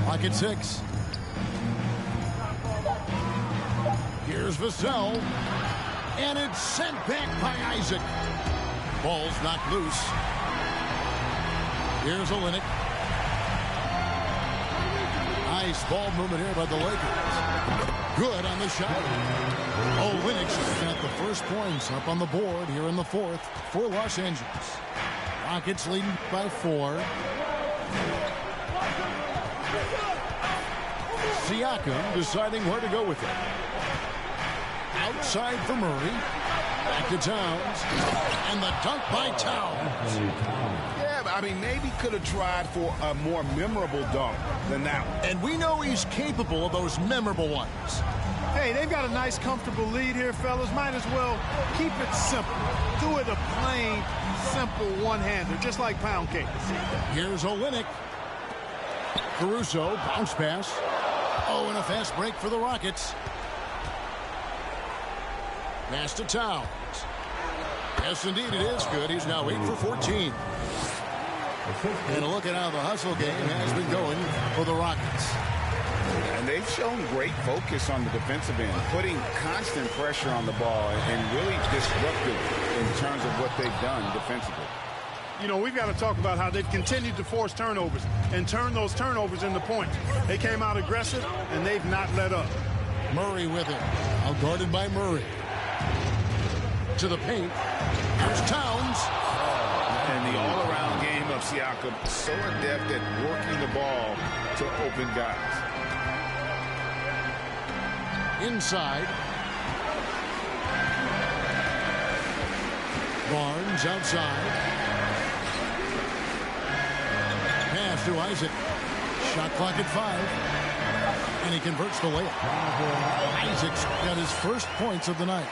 Rocket 6. Here's Vassell. And it's sent back by Isaac. Ball's knocked loose. Here's Olynyk. Nice ball movement here by the Lakers. Good on the shot. Olynyk's got the first points up on the board here in the 4th for Los Angeles. Rockets leading by 4. Siakam deciding where to go with it. Outside for Murray. Back to Towns. And the dunk by Towns. Yeah, but I mean, maybe could have tried for a more memorable dunk than that one. And we know he's capable of those memorable ones. Hey, they've got a nice, comfortable lead here, fellas. Might as well keep it simple. Do it a plain, simple one-hander, just like pound cake. Here's Olynyk. Caruso, bounce pass. Oh, and a fast break for the Rockets. Pass to Towns. Yes, indeed, it is good. He's now 8 for 14. And a look at how the hustle game has been going for the Rockets. And they've shown great focus on the defensive end, putting constant pressure on the ball and really disruptive in terms of what they've done defensively. You know, we've got to talk about how they've continued to force turnovers and turn those turnovers into points. They came out aggressive, and they've not let up. Murray with it. Out guarded by Murray. To the paint. Here's Towns. And the all-around game of Siakam, so adept at working the ball to open guys. Inside. Barnes outside. Pass to Isaac. Shot clock at 5. And he converts the layup. Isaac's got his first points of the night.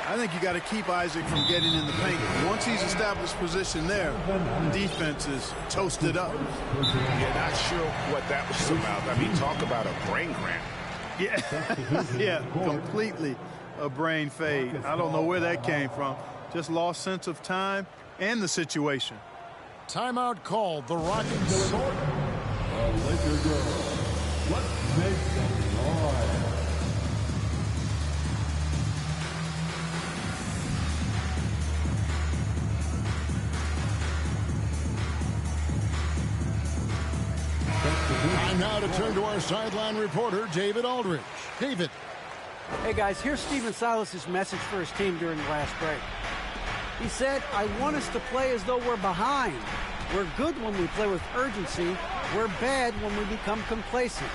I think you got to keep Isaac from getting in the paint. Once he's established position there, defense is toasted up. You're not sure what that was about. I mean, talk about a brain cramp. Yeah, yeah, completely a brain fade. I don't know where that came from. Just lost sense of time and the situation. Timeout called. The Rockets. Laker girls. Let's make some noise. Time now to turn to our sideline reporter, David Aldridge. David. Hey, guys, here's Stephen Silas's message for his team during the last break. He said, I want us to play as though we're behind. We're good when we play with urgency. We're bad when we become complacent.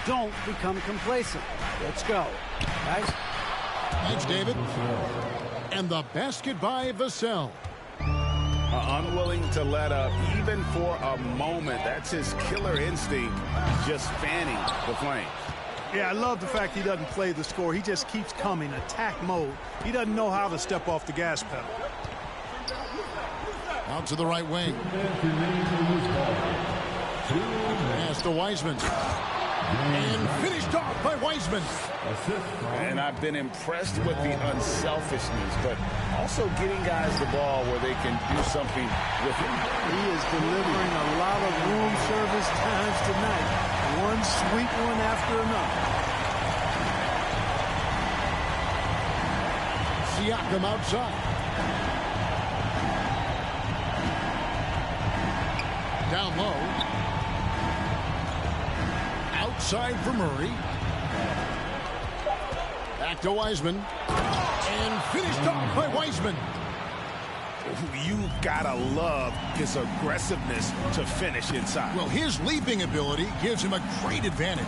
Don't become complacent. Let's go. Guys? Thanks, David. And the basket by Vassell. Unwilling to let up even for a moment. That's his killer instinct, just fanning the flames. Yeah, I love the fact he doesn't play the score. He just keeps coming, attack mode. He doesn't know how to step off the gas pedal. Out to the right wing. Pass to Wiseman. And finished off by Wiseman. And I've been impressed with the unselfishness, but also getting guys the ball where they can do something with it. He is delivering a lot of room service times tonight. One sweet one after another. Siakam outside. Down low. Outside for Murray. Back to Wiseman. And finished off by Wiseman. You gotta love his aggressiveness to finish inside. Well, his leaping ability gives him a great advantage.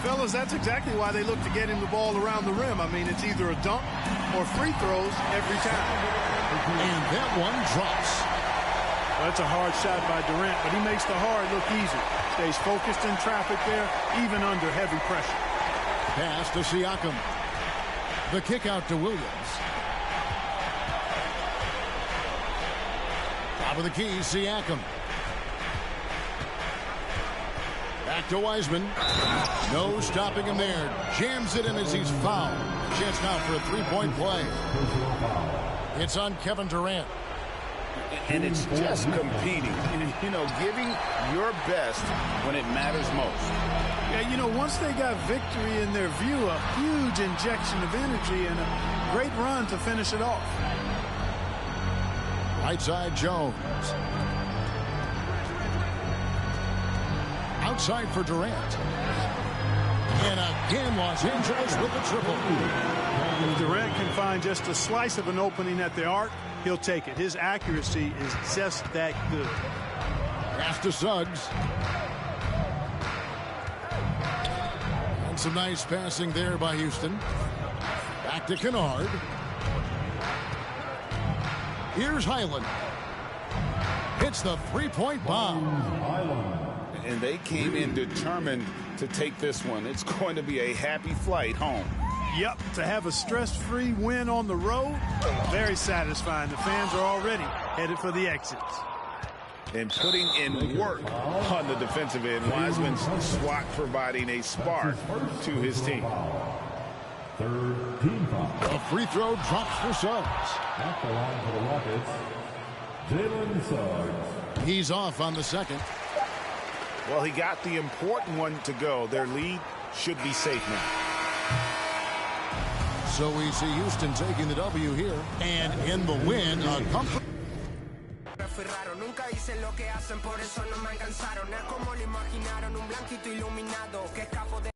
Fellas, that's exactly why they look to get him the ball around the rim. I mean, it's either a dunk or free throws every time. And that one drops. Well, that's a hard shot by Durant, but he makes the hard look easy. Stays focused in traffic there, even under heavy pressure. Pass to Siakam. The kick out to Williams. Top of the key, Siakam. Back to Wiseman. No stopping him there. Jams it in as he's fouled. Chance now for a three-point play. It's on Kevin Durant. And it's just competing, you know, giving your best when it matters most. Yeah, you know, once they got victory in their view, a huge injection of energy and a great run to finish it off. Right side, Jones. Outside for Durant. And again, Los Angeles with the triple. If Durant can find just a slice of an opening at the arc, he'll take it. His accuracy is just that good. Pass to Suggs. And some nice passing there by Houston. Back to Kennard. Here's Highland. Hits the three-point bomb. And they came in determined to take this one. It's going to be a happy flight home. Yep, to have a stress-free win on the road, very satisfying. The fans are already headed for the exits. And putting in work on the defensive end, Wiseman's swat providing a spark to his team. A free throw drops for Suggs. At the line for the Rockets, Jalen Suggs. he's off on the second. Well, he got the important one to go. Their lead should be safe now. So we see Houston taking the W here, and in the win, a comfort. Fui raro, nunca hice lo que hacen, por eso no me alcanzaron. Es como lo imaginaron, un blanquito iluminado que escapó de